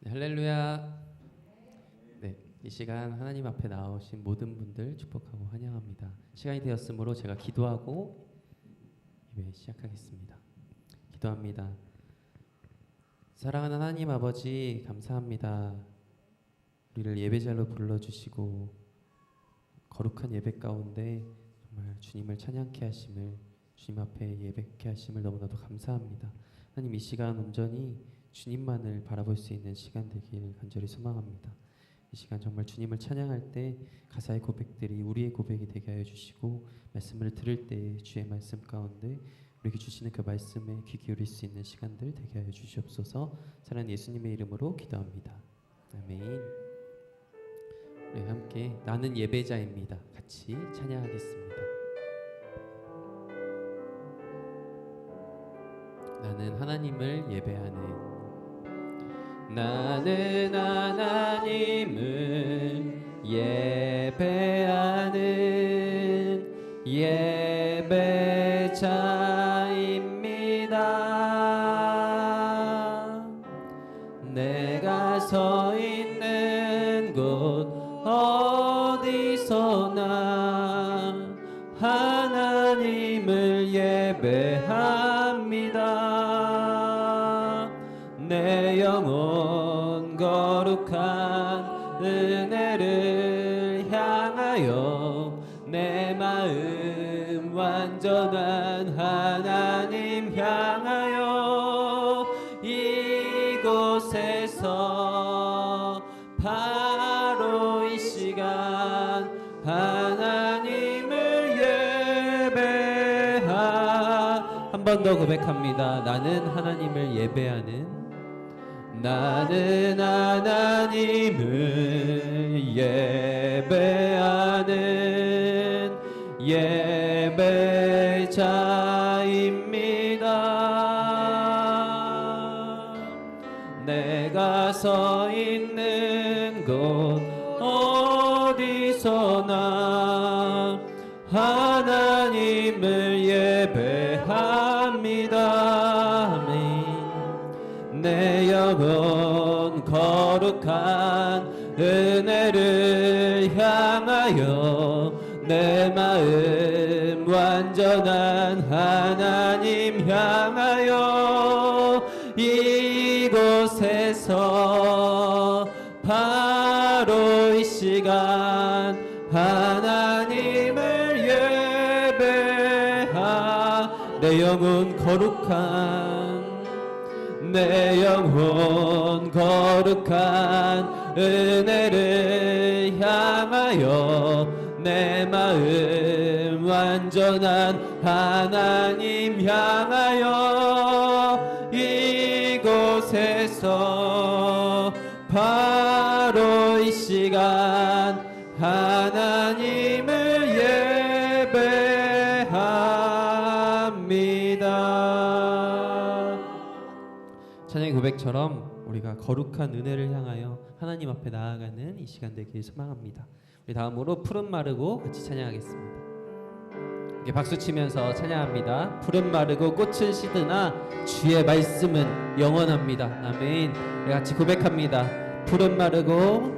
네, 할렐루야. 네, 이 시간 하나님 앞에 나오신 모든 분들 축복하고 환영합니다. 시간이 되었으므로 제가 기도하고 예배 시작하겠습니다. 기도합니다. 사랑하는 하나님 아버지, 감사합니다. 우리를 예배자로 불러주시고 거룩한 예배 가운데 정말 주님을 찬양케 하심을, 주님 앞에 예배케 하심을 너무나도 감사합니다. 하나님, 이 시간 온전히 주님만을 바라볼 수 있는 시간 되길 간절히 소망합니다. 이 시간 정말 주님을 찬양할 때 가사의 고백들이 우리의 고백이 되게 하여 주시고, 말씀을 들을 때 주의 말씀 가운데 우리에게 주시는 그 말씀에 귀 기울일 수 있는 시간들 되게 하여 주시옵소서. 사랑하는 예수님의 이름으로 기도합니다. 아멘. 우리 함께 나는 예배자입니다. 같이 찬양하겠습니다. 나는 하나님을 예배하는, 나는 하나님을 예배하는 예배자입니다. 내가 서 있는 곳 어디서나 하나님을 예배합니다. 내 영혼 거룩한 은혜를 향하여, 내 마음 완전한 하나님 향하여, 이곳에서 바로 이 시간 하나님을 예배하. 한 번 더 고백합니다. 나는 하나님을 예배하는, 나는 하나님을 예배하는 예배자입니다. 내가 서 있는 곳 어디서나 하나님을 예배합니다. 아멘. 내 영혼 거룩한 은혜를 향하여, 내 마음 완전한 하나님 향하여, 이곳에서 바로 이 시간 하나님을 예배하. 내 영혼 거룩한, 내 영혼 거룩한 은혜를 향하여, 내 마음 완전한 하나님 향하여, 이곳에서 바로 이 시간 하나님을 예배합니다. 찬양의 고백처럼 우리가 거룩한 은혜를 향하여 하나님 앞에 나아가는 이 시간 되길 소망합니다. 우리 다음으로 푸른 마르고 같이 찬양하겠습니다. 이렇게 박수 치면서 찬양합니다. 푸른 마르고 꽃은 시드나 주의 말씀은 영원합니다. 아멘. 우리 같이 고백합니다. 푸른 마르고,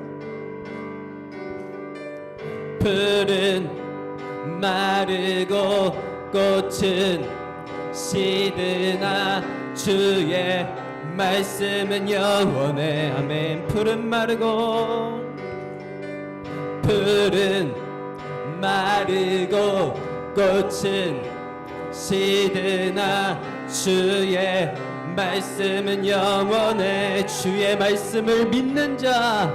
푸른 마르고 꽃은 시드나 주의 말씀은 영원해. 아멘. 푸른 마르고, 푸른 마르고 꽃은 시드나 주의 말씀은 영원해. 주의 말씀을 믿는 자,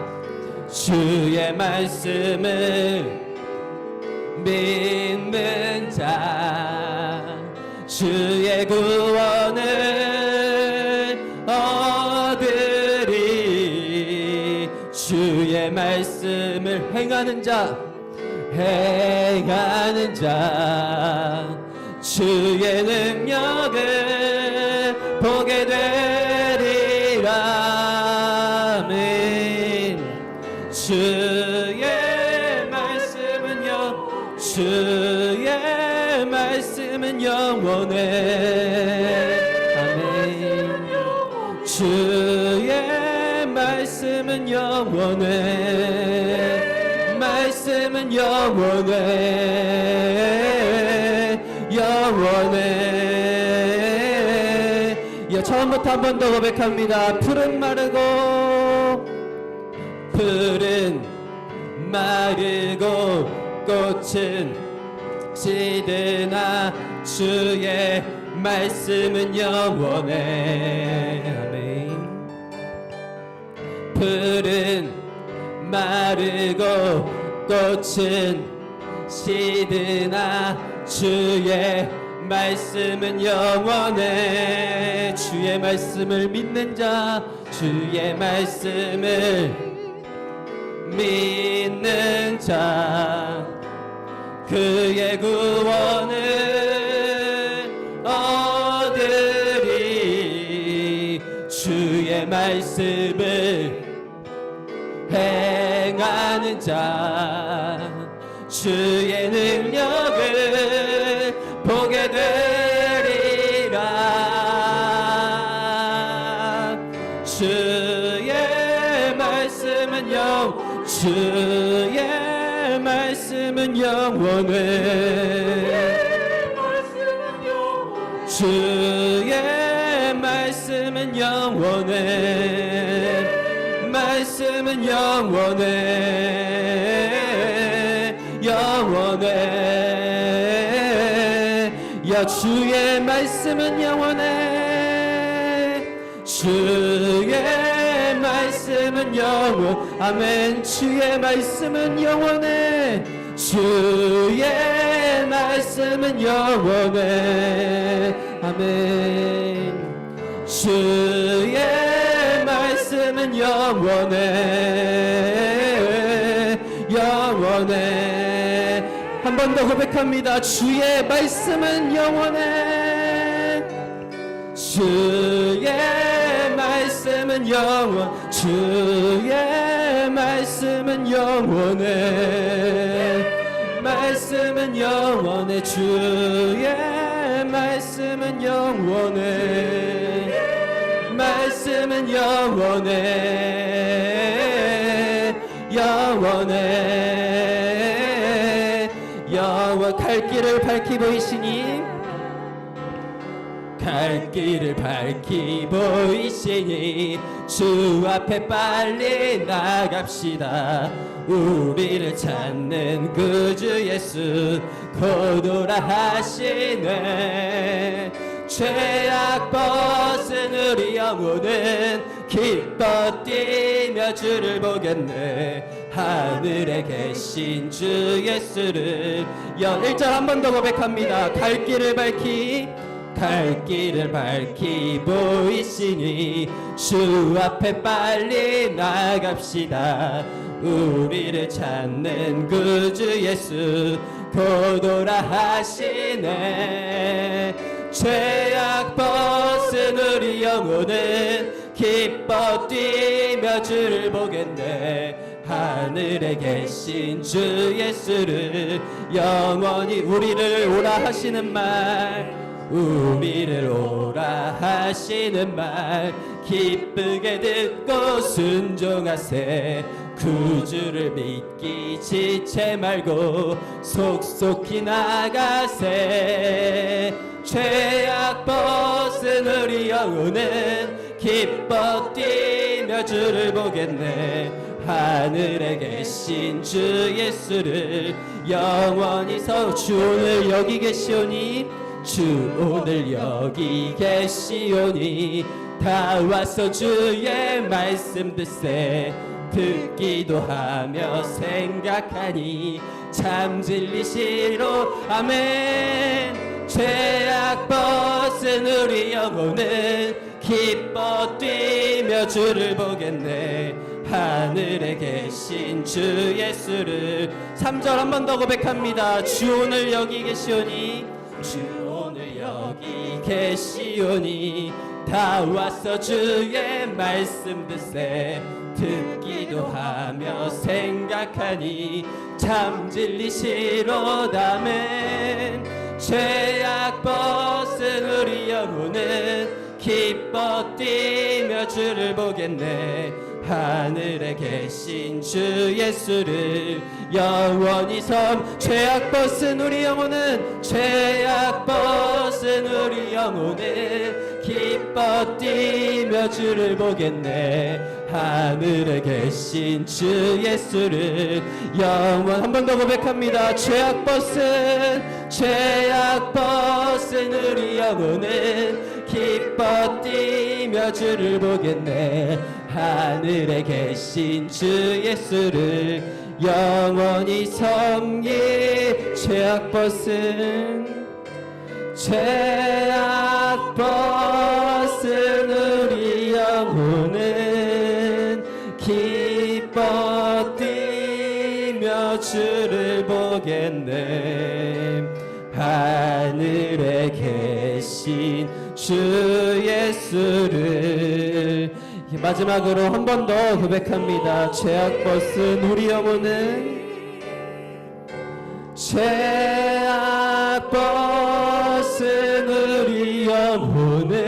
주의 말씀을 믿는 자, 주의 구원을 얻으리. 주의 말씀을 행하는 자, 행하는 자, 주의 능력을 보게 되리라. 아멘. 주의 말씀은요, 주의 말씀은 영원해. 아멘. 주의 말씀 말씀은 영원해 말씀은 영원해 영원해 처음부터 한 번 더 고백합니다. 푸른 마르고 꽃은 시드나 주의 말씀은 영원해 아멘. 푸른 마르고 꽃은 시드나 주의 말씀은 영원해 주의 말씀을 믿는 자 주의 말씀을 믿는 자 그의 구원을 얻으리 주의 말씀을 행하는 자 주의 능력을 보게 되리라 주의 말씀은 영원해 주의 말씀은 영원해 말씀은 영원해 영원해 야 주의 말씀은 영원해 주의 말씀은 영원 아멘 주의 말씀은 영원해 주의 말씀은 영원해 아멘 주의 말씀은 영원해 영원해 한 번 더 고백합니다. 주의 말씀은 영원해 주의 말씀은 영원 주의 말씀은 영원해 말씀은 영원해 주의 말씀은 영원해 말씀은 영원해 영원해 영원 갈 길을 밝히 보이시니 갈 길을 밝히 보이시니 주 앞에 빨리 나갑시다 우리를 찾는 그 주 예수 곧 오라 하시네 죄악 벗은 우리 영혼은 기뻐 뛰며 주를 보겠네 하늘에 계신 주 예수를 1절 한 번 더 고백합니다. 갈 길을 밝히 보이시니 주 앞에 빨리 나갑시다 우리를 찾는 그 주 예수 곧 오라 하시네 죄악 벗은 우리 영혼은 기뻐 뛰며 주를 보겠네 하늘에 계신 주 예수를 영원히 우리를 오라 하시는 말 우리를 오라 하시는 말 기쁘게 듣고 순종하세 구주를 믿기 지체 말고 속속히 나가세 죄악 벗은 우리 영혼은 기뻐 뛰며 주를 보겠네 하늘에 계신 주 예수를 영원히 주 오늘 여기 계시오니 주 오늘 여기 계시오니 다 와서 주의 말씀 듣세 듣기도 하며 생각하니 참 진리시로 아멘 죄악 벗은 우리 영혼은 기뻐 뛰며 주를 보겠네 하늘에 계신 주 예수를 3절 한 번 더 고백합니다. 주 오늘 여기 계시오니 주 오늘 여기 계시오니 다 와서 주의 말씀 듣세 듣기도 하며 생각하니 참 진리시로다멘 죄악 벗은 우리 영혼은 기뻐 뛰며 주를 보겠네 하늘에 계신 주 예수를 영원히 섬. 죄악 벗은 우리 영혼은, 죄악 벗은 우리 영혼은 기뻐 뛰며 주를 보겠네. 하늘에 계신 주 예수를 영원. 한 번 더 고백합니다. 죄악 벗은 우리 영혼은 기뻐 뛰며 주를 보겠네. 하늘에 계신 주 예수를 영원히 섬기. 죄악 벗은 우리 영혼은 기뻐 뛰며 주를 보겠네. 하늘에 계신 주 예수를. 마지막으로 한 번 더 고백합니다. 죄악 벗은 우리 영혼은, 죄악 벗은 우리 영혼은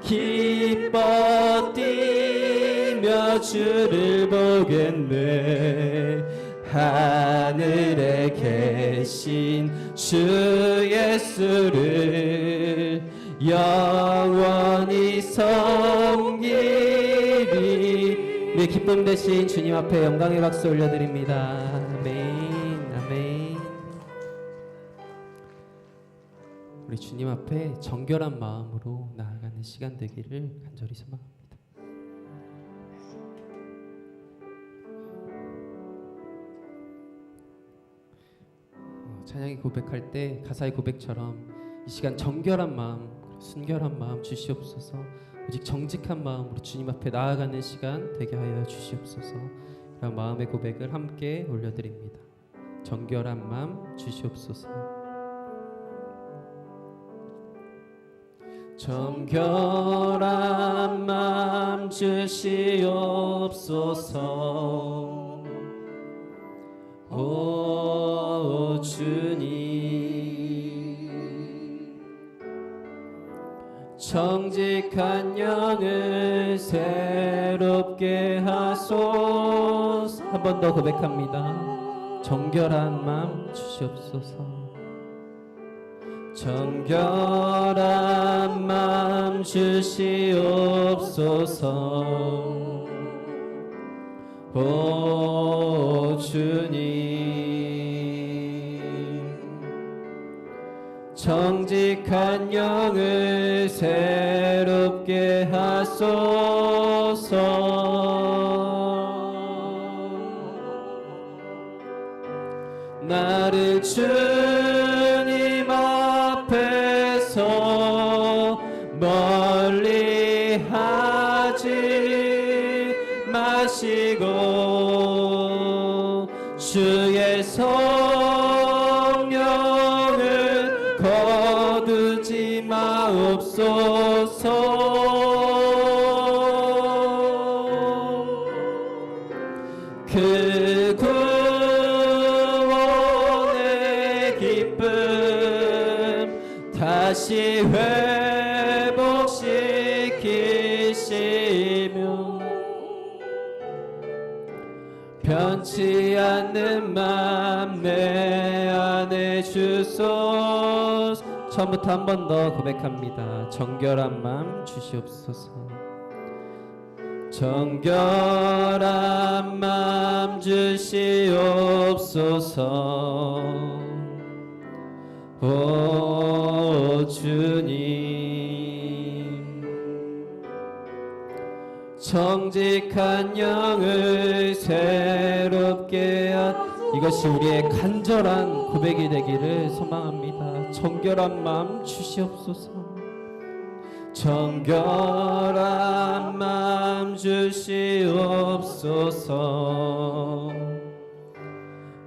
기뻐 뛰며 주를 보겠네. 하늘에 계신 주 예수를 영원히 섬기리. 우리 기쁨 대신 주님 앞에 영광의 박수 올려드립니다. 아멘, 아멘. 우리 주님 앞에 정결한 마음으로 나아가는 시간 되기를 간절히 소망합니다. 찬양이 고백할 때 가사의 고백처럼 이 시간 정결한 마음, 순결한 마음 주시옵소서. 오직 정직한 마음으로 주님 앞에 나아가는 시간 되게 하여 주시옵소서. 이런 마음의 고백을 함께 올려드립니다. 정결한 마음 주시옵소서. 정결한 마음 주시옵소서. 오 주님, 정직한 영을 새롭게 하소서. 한 번 더 고백합니다. 정결한 마음 주시옵소서. 정결한 마음 주시옵소서. 오 주님, 정직한 영을 새롭게 하소서. 나를 주님 앞에서 멀리 하지 마시고 주의 성령을 거두지 마옵소서. 그 구원의 기쁨 다시 회복시키시며 변치 않는 맘 내 안에 주소서. 처음부터 한 번 더 고백합니다. 정결한 마음 주시옵소서. 정결한 마음 주시옵소서. 오 주님, 정직한 영을 새롭게 이것이 우리의 간절한 고백이 되기를 소망합니다. 정결한 마음 주시옵소서. 정결한 마음 주시옵소서.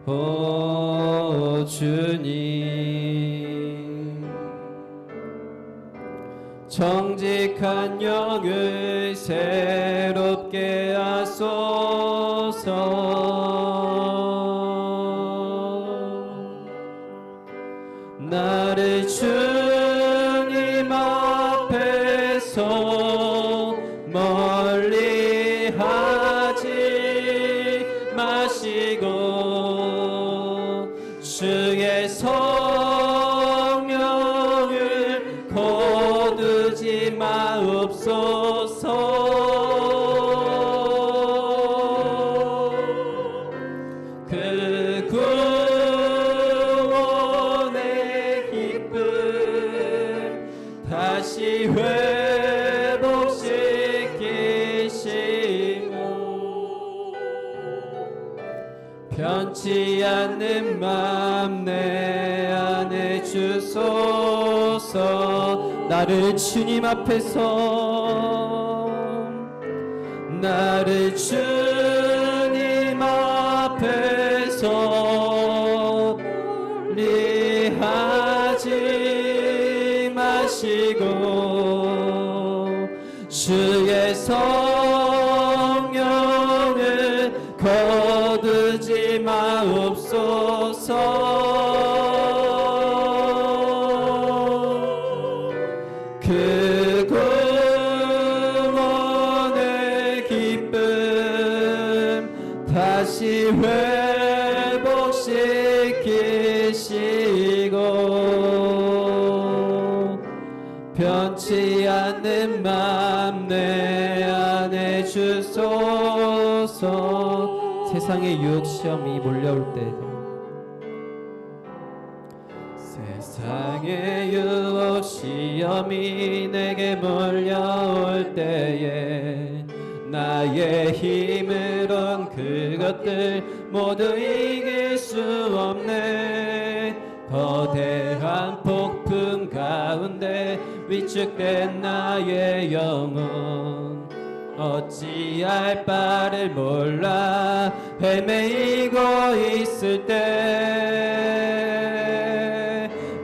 오 주님, 정직한 영을 새롭게 하소서. 나를 주님 앞에서 멀리 하지 마시고 주의 성령을 거두지 마옵소서. 그 구원의 기쁨 다시 회복시키시고 변치 않는 맘 내 안에 주소서. 나를 주님 앞에서 나를 주님 앞에서 리하지 마시고 주의 성령을 거두지 마옵소서. 그 구원의 기쁨 다시 회복시키시고 변치 않는 맘 내 안에 주소서. 세상의 유혹 시험이 몰려올 때 세상의 유혹 시험이 내게 몰려올 때에 나의 힘으론 그것들 모두 이길 수 없네. 거대한 폭풍 가운데 위축된 나의 영혼 어찌할 바를 몰라 헤매이고 있을 때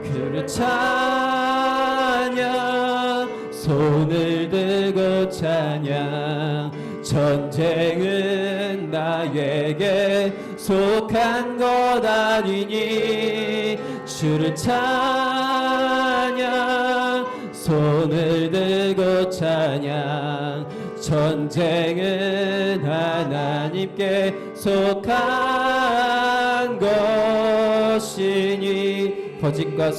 그를 찬양 손을 들고 찬양. 전쟁은 나에게 속한 것 아니니 주를 찬양 손을 들고 찬양. 전쟁은 하나님께 속한 것이니 거짓과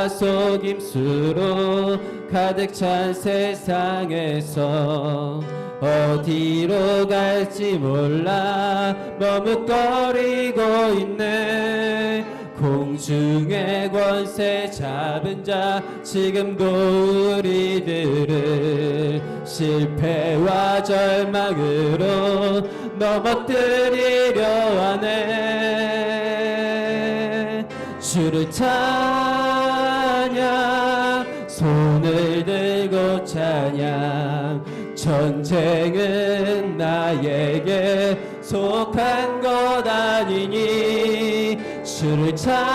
속임수로 가득 찬 세상에서 어디로 갈지 몰라 머뭇거리고 있네. 공중의 권세 잡은 자 지금도 우리들을 실패와 절망으로 넘어뜨리려 하네. 주를 찬양 손을 들고 찬양. 전쟁은 나에게 속한 것 아니니 주를 찬양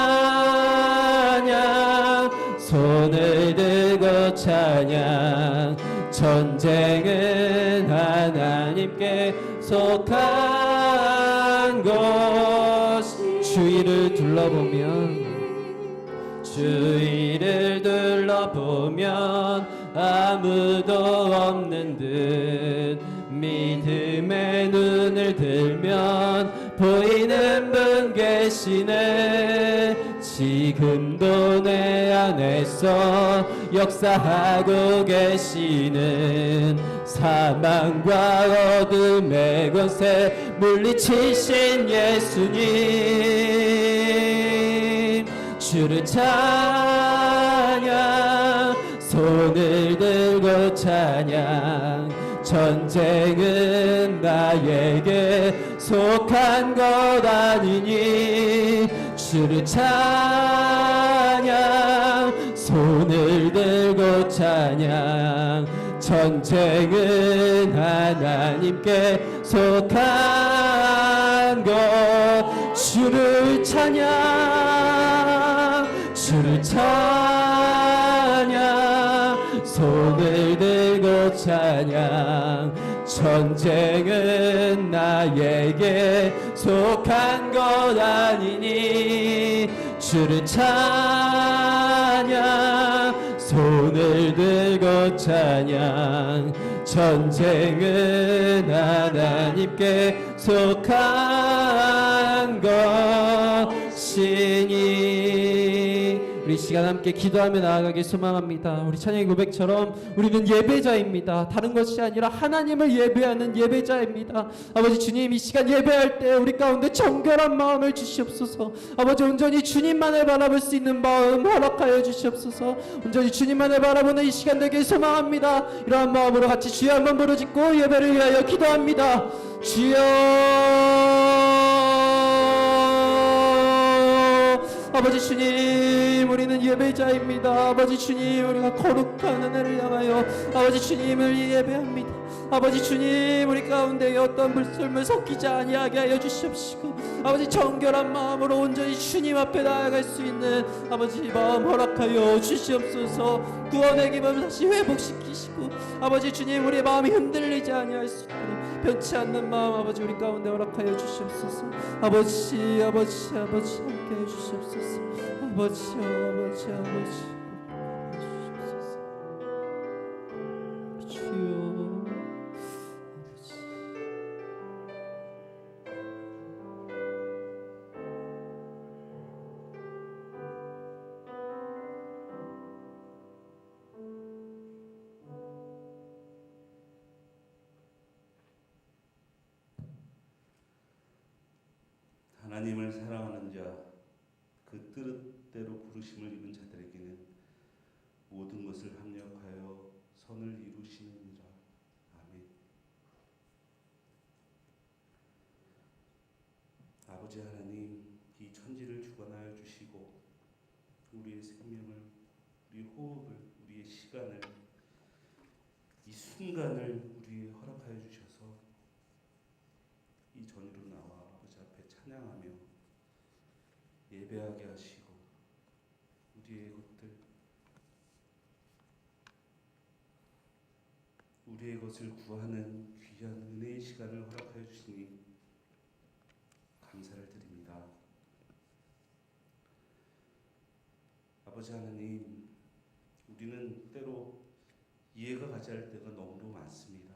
손을 들고 찬양. 전쟁은 하나님께 속한 것. 주위를 둘러보면 아무도 없는 듯 믿음의 눈을 들면 보이는 분 계시네. 지금도 내 안에서 역사하고 계시는 사망과 어둠의 권세 물리치신 예수님. 주를 찬양 손을 들고 찬양. 전쟁은 나에게 속한 것 아니니 주를 찬양 손을 들고 찬양. 전쟁은 하나님께 속한 것. 주를 찬양 손을 들고 찬양. 전쟁은 나에게 속한 것 아니니 주를 찬양 손을 들고 찬양. 전쟁은 하나님께 속한 것이니. 우리 시간 함께 기도하며 나아가길 소망합니다. 우리 찬양의 고백처럼 우리는 예배자입니다. 다른 것이 아니라 하나님을 예배하는 예배자입니다. 아버지 주님, 이 시간 예배할 때 우리 가운데 정결한 마음을 주시옵소서. 아버지 온전히 주님만을 바라볼 수 있는 마음 허락하여 주시옵소서. 온전히 주님만을 바라보는 이 시간 되길 소망합니다. 이러한 마음으로 같이 주여 한번 부르짖고 예배를 위하여 기도합니다. 주여, 아버지 주님, 우리는 예배자입니다. 아버지 주님, 우리가 거룩한 은혜를 향하여 아버지 주님을 예배합니다. 아버지 주님, 우리 가운데 어떤 불순물 섞이지 아니하게 하여 주시옵시고, 아버지 정결한 마음으로 온전히 주님 앞에 나아갈 수 있는 아버지 마음 허락하여 주시옵소서. 구원의 기쁨을 다시 회복시키시고, 아버지 주님, 우리의 마음이 흔들리지 아니할 수 있도록 변치 않는 마음 아버지 우리 가운데 허락하여 주시옵소서. 아버지 함께 해주시옵소서. 아버지 주시옵소서. 주여, 하나님을 사랑하는 자, 그 뜻대로 부르심을 입은 자들에게는 모든 것을 합력하여 선을 이루시느니라. 아멘. 아버지 하나님, 이 천지를 주관하여 주시고 우리의 생명을, 우리 호흡을, 우리의 시간을, 이 순간을 우리에 허락하여 주셔서 이 전으로 나와 아버지 앞에 찬양하며 예배하게 하시고 우리의 것을 구하는 귀한 은혜의 시간을 허락하여 주시니 감사를 드립니다. 아버지 하나님, 우리는 때로 이해가 가지 않을 때가 너무도 많습니다.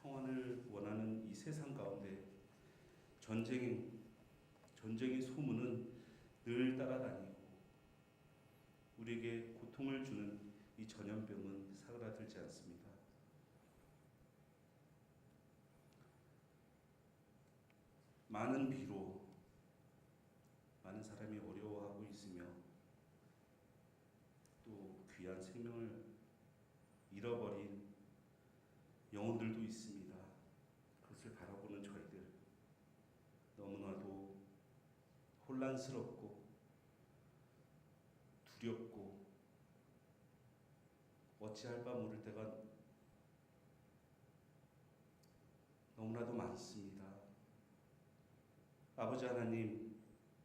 평안을 원하는 이 세상 가운데 전쟁의 소문은 늘 따라다니고 우리에게 고통을 주는 이 전염병은 사그라들지 않습니다. 많은 비로 많은 사람이 어려워하고 있으며 또 귀한 생명을 잃어버린 영혼들도 있습니다. 그것을 바라보는 저희들 너무나도 혼란스럽고 두렵고 어찌할 바 모를 때가 너무나도 많습니다. 아버지 하나님,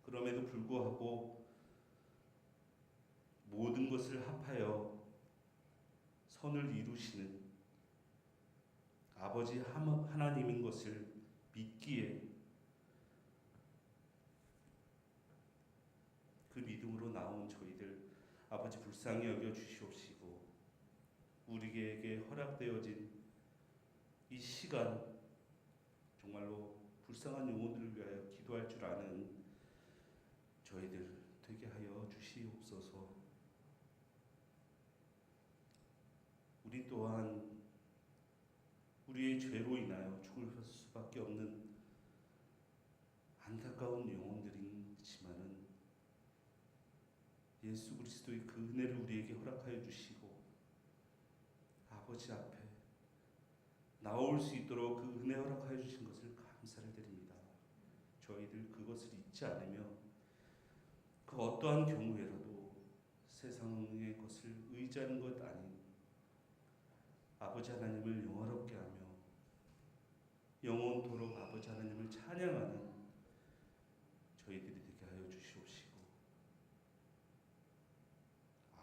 그럼에도 불구하고 모든 것을 합하여 선을 이루시는 아버지 하나님인 것을 믿기에 그 믿음으로 나온 저희들 아버지 불쌍히 여겨 주시옵시고 우리에게 허락되어진 이 시간 정말로 불쌍한 영혼들을 위하여 기도할 줄 아는 저희들 되게 하여 주시옵소서. 우리 또한 우리의 죄로 인하여 죽을 수밖에 없는 안타까운 영혼들이지만은 예수 그리스도의 그 은혜를 우리에게 허락하여 주시고 아버지 앞에 나올 수 있도록 그 은혜 허락하여 주신 것을 감사를 드립니다. 저희들 그것을 잊지 않으며 그 어떠한 경우에라도 세상의 것을 의지하는 것 아닌 아버지 하나님을 영화롭게 하며 영원토록 아버지 하나님을 찬양하는 저희들이 되게 하여 주시옵시고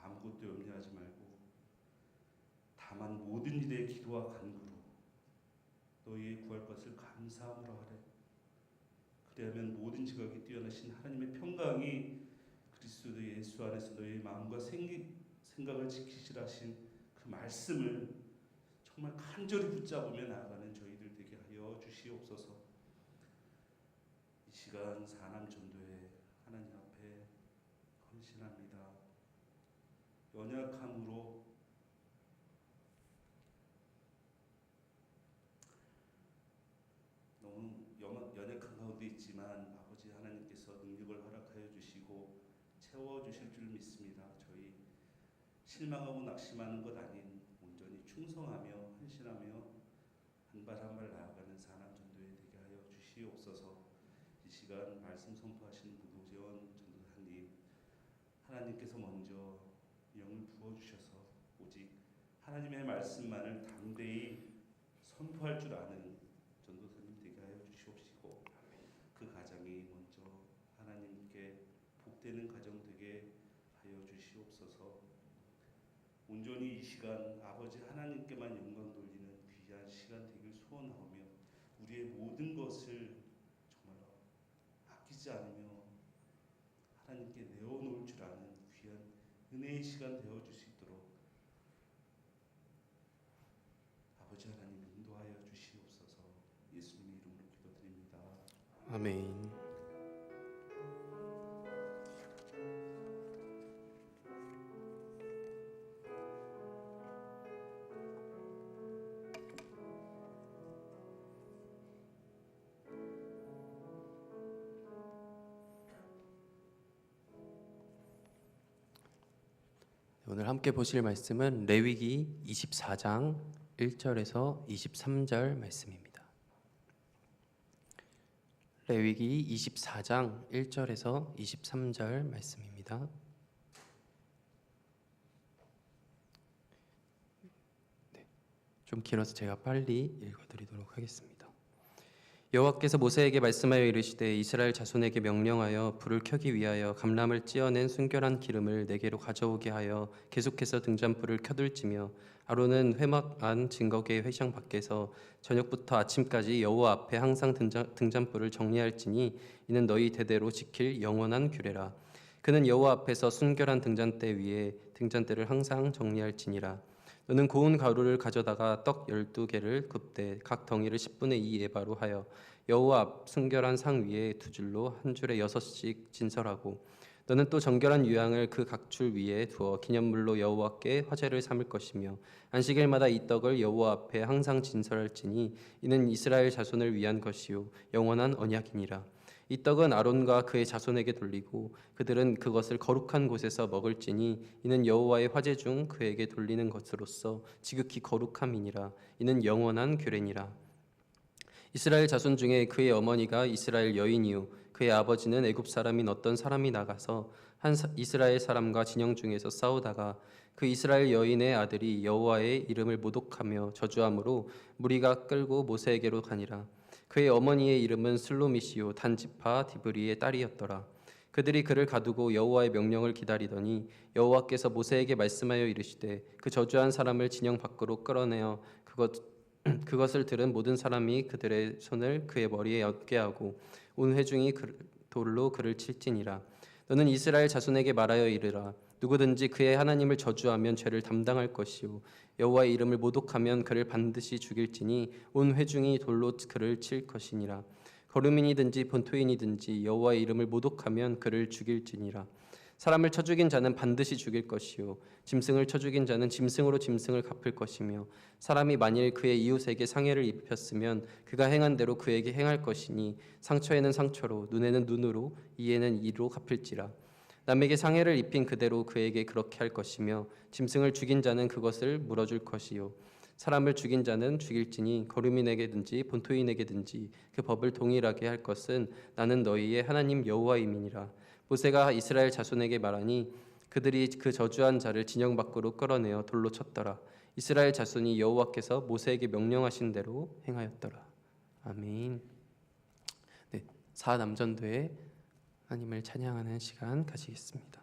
아무것도 염려하지 말고 다만 모든 일에 기도와 간구로 너희의 구할 것을 감사함으로 하래. 그리하면 모든 지각이 뛰어나신 하나님의 평강이 그리스도 예수 안에서 너희의 마음과 생각을 지키시라 하신 그 말씀을 정말 간절히 붙잡으며 나아가는 저희들 되게 하여 주시옵소서. 이 시간 사남 전도에 하나님 앞에 헌신합니다. 연약함으로 너무 연약한 가운데 있지만 아버지 하나님께서 능력을 허락하여 주시고 채워주실 줄 믿습니다. 저희 실망하고 낙심하는 것 아닌 온전히 충성하며 헌신하며 한 발 한 발 나아가는 사남전도에 되게 하여 주시옵소서. 이 시간 말씀 선포하시는 무도재원 전도사님, 하나님께서 먼저 영을 부어주셔서 오직 하나님의 말씀만을 담대히 선포할 줄 아는 전도사님 되게 하여 주시옵시고, 그 가정이 먼저 하나님께 복되는 가정 되게 하여 주시옵소서. 온전히 이 시간 아버지 하나님께만 영광 돌리는 귀한 시간 되길 소원하오며, 우리의 모든 것을 정말로 아끼지 않으며 하나님께 내어놓을 줄 아는 귀한 은혜의 시간 되어줄 수 있도록 아버지 하나님 인도하여 주시옵소서. 예수님의 이름으로 기도드립니다. 아멘. 오늘 함께 보실 말씀은 레위기 24장 1절에서 23절 말씀입니다. 레위기 24장 1절에서 23절 말씀입니다. 좀 길어서 제가 빨리 읽어드리도록 하겠습니다. 여호와께서 모세에게 말씀하여 이르시되 이스라엘 자손에게 명령하여 불을 켜기 위하여 감람을 찌어낸 순결한 기름을 내게로 가져오게 하여 계속해서 등잔불을 켜둘지며 아론은 회막 안 증거궤 회장 밖에서 저녁부터 아침까지 여호와 앞에 항상 등잔불을 정리할지니 이는 너희 대대로 지킬 영원한 규례라. 그는 여호와 앞에서 순결한 등잔대 위에 등잔대를 항상 정리할지니라. 너는 고운 가루를 가져다가 떡 12개를 굽되 각 덩이를 10분의 2 에바로 하여 여호와 앞 순결한 상 위에 두 줄로 한 줄에 6씩 진설하고, 너는 또 정결한 유향을 그 각 줄 위에 두어 기념물로 여호와께 화제를 삼을 것이며, 안식일마다 이 떡을 여호와 앞에 항상 진설할지니 이는 이스라엘 자손을 위한 것이요 영원한 언약이니라. 이 떡은 아론과 그의 자손에게 돌리고 그들은 그것을 거룩한 곳에서 먹을지니 이는 여호와의 화제 중 그에게 돌리는 것으로서 지극히 거룩함이니라. 이는 영원한 규례니라. 이스라엘 자손 중에 그의 어머니가 이스라엘 여인이요 그의 아버지는 애굽 사람인 어떤 사람이 나가서 한 이스라엘 사람과 진영 중에서 싸우다가 그 이스라엘 여인의 아들이 여호와의 이름을 모독하며 저주함으로 무리가 끌고 모세에게로 가니라. 그의 어머니의 이름은 슬로미시요 단지파 디브리의 딸이었더라. 그들이 그를 가두고 여호와의 명령을 기다리더니 여호와께서 모세에게 말씀하여 이르시되 그 저주한 사람을 진영 밖으로 끌어내어 그것을 들은 모든 사람이 그들의 손을 그의 머리에 얹게 하고 온 회중이 돌로 그를 칠지니라. 너는 이스라엘 자손에게 말하여 이르라. 누구든지 그의 하나님을 저주하면 죄를 담당할 것이요 여호와의 이름을 모독하면 그를 반드시 죽일지니 온 회중이 돌로 그를 칠 것이니라. 거류민이든지 본토인이든지 여호와의 이름을 모독하면 그를 죽일지니라. 사람을 쳐 죽인 자는 반드시 죽일 것이요 짐승을 쳐 죽인 자는 짐승으로 짐승을 갚을 것이며, 사람이 만일 그의 이웃에게 상해를 입혔으면 그가 행한 대로 그에게 행할 것이니 상처에는 상처로 눈에는 눈으로 이에는 이로 갚을지라. 남에게 상해를 입힌 그대로 그에게 그렇게 할 것이며, 짐승을 죽인 자는 그것을 물어줄 것이요 사람을 죽인 자는 죽일지니 거류민에게든지 본토인에게든지 그 법을 동일하게 할 것은 나는 너희의 하나님 여호와임이니라. 모세가 이스라엘 자손에게 말하니 그들이 그 저주한 자를 진영 밖으로 끌어내어 돌로 쳤더라. 이스라엘 자손이 여호와께서 모세에게 명령하신 대로 행하였더라. 아멘. 네, 사남전도에 하나님을 찬양하는 시간 가지겠습니다.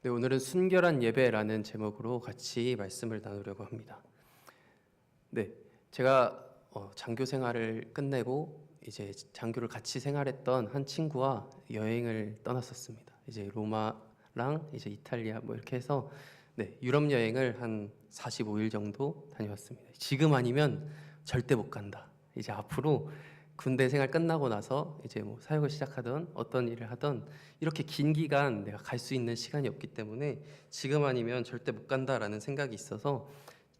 네, 오늘은 순결한 예배라는 제목으로 같이 말씀을 나누려고 합니다. 네, 제가 장교 생활을 끝내고 이제 장교를 같이 생활했던 한 친구와 여행을 떠났었습니다. 이제 로마랑 이제 이탈리아 뭐 이렇게 해서 네, 유럽 여행을 한 45일 정도 다녀왔습니다. 지금 아니면 절대 못 간다. 이제 앞으로 군대 생활 끝나고 나서 이제 뭐 사역을 시작하던 어떤 일을 하던 이렇게 긴 기간 내가 갈 수 있는 시간이 없기 때문에 지금 아니면 절대 못 간다라는 생각이 있어서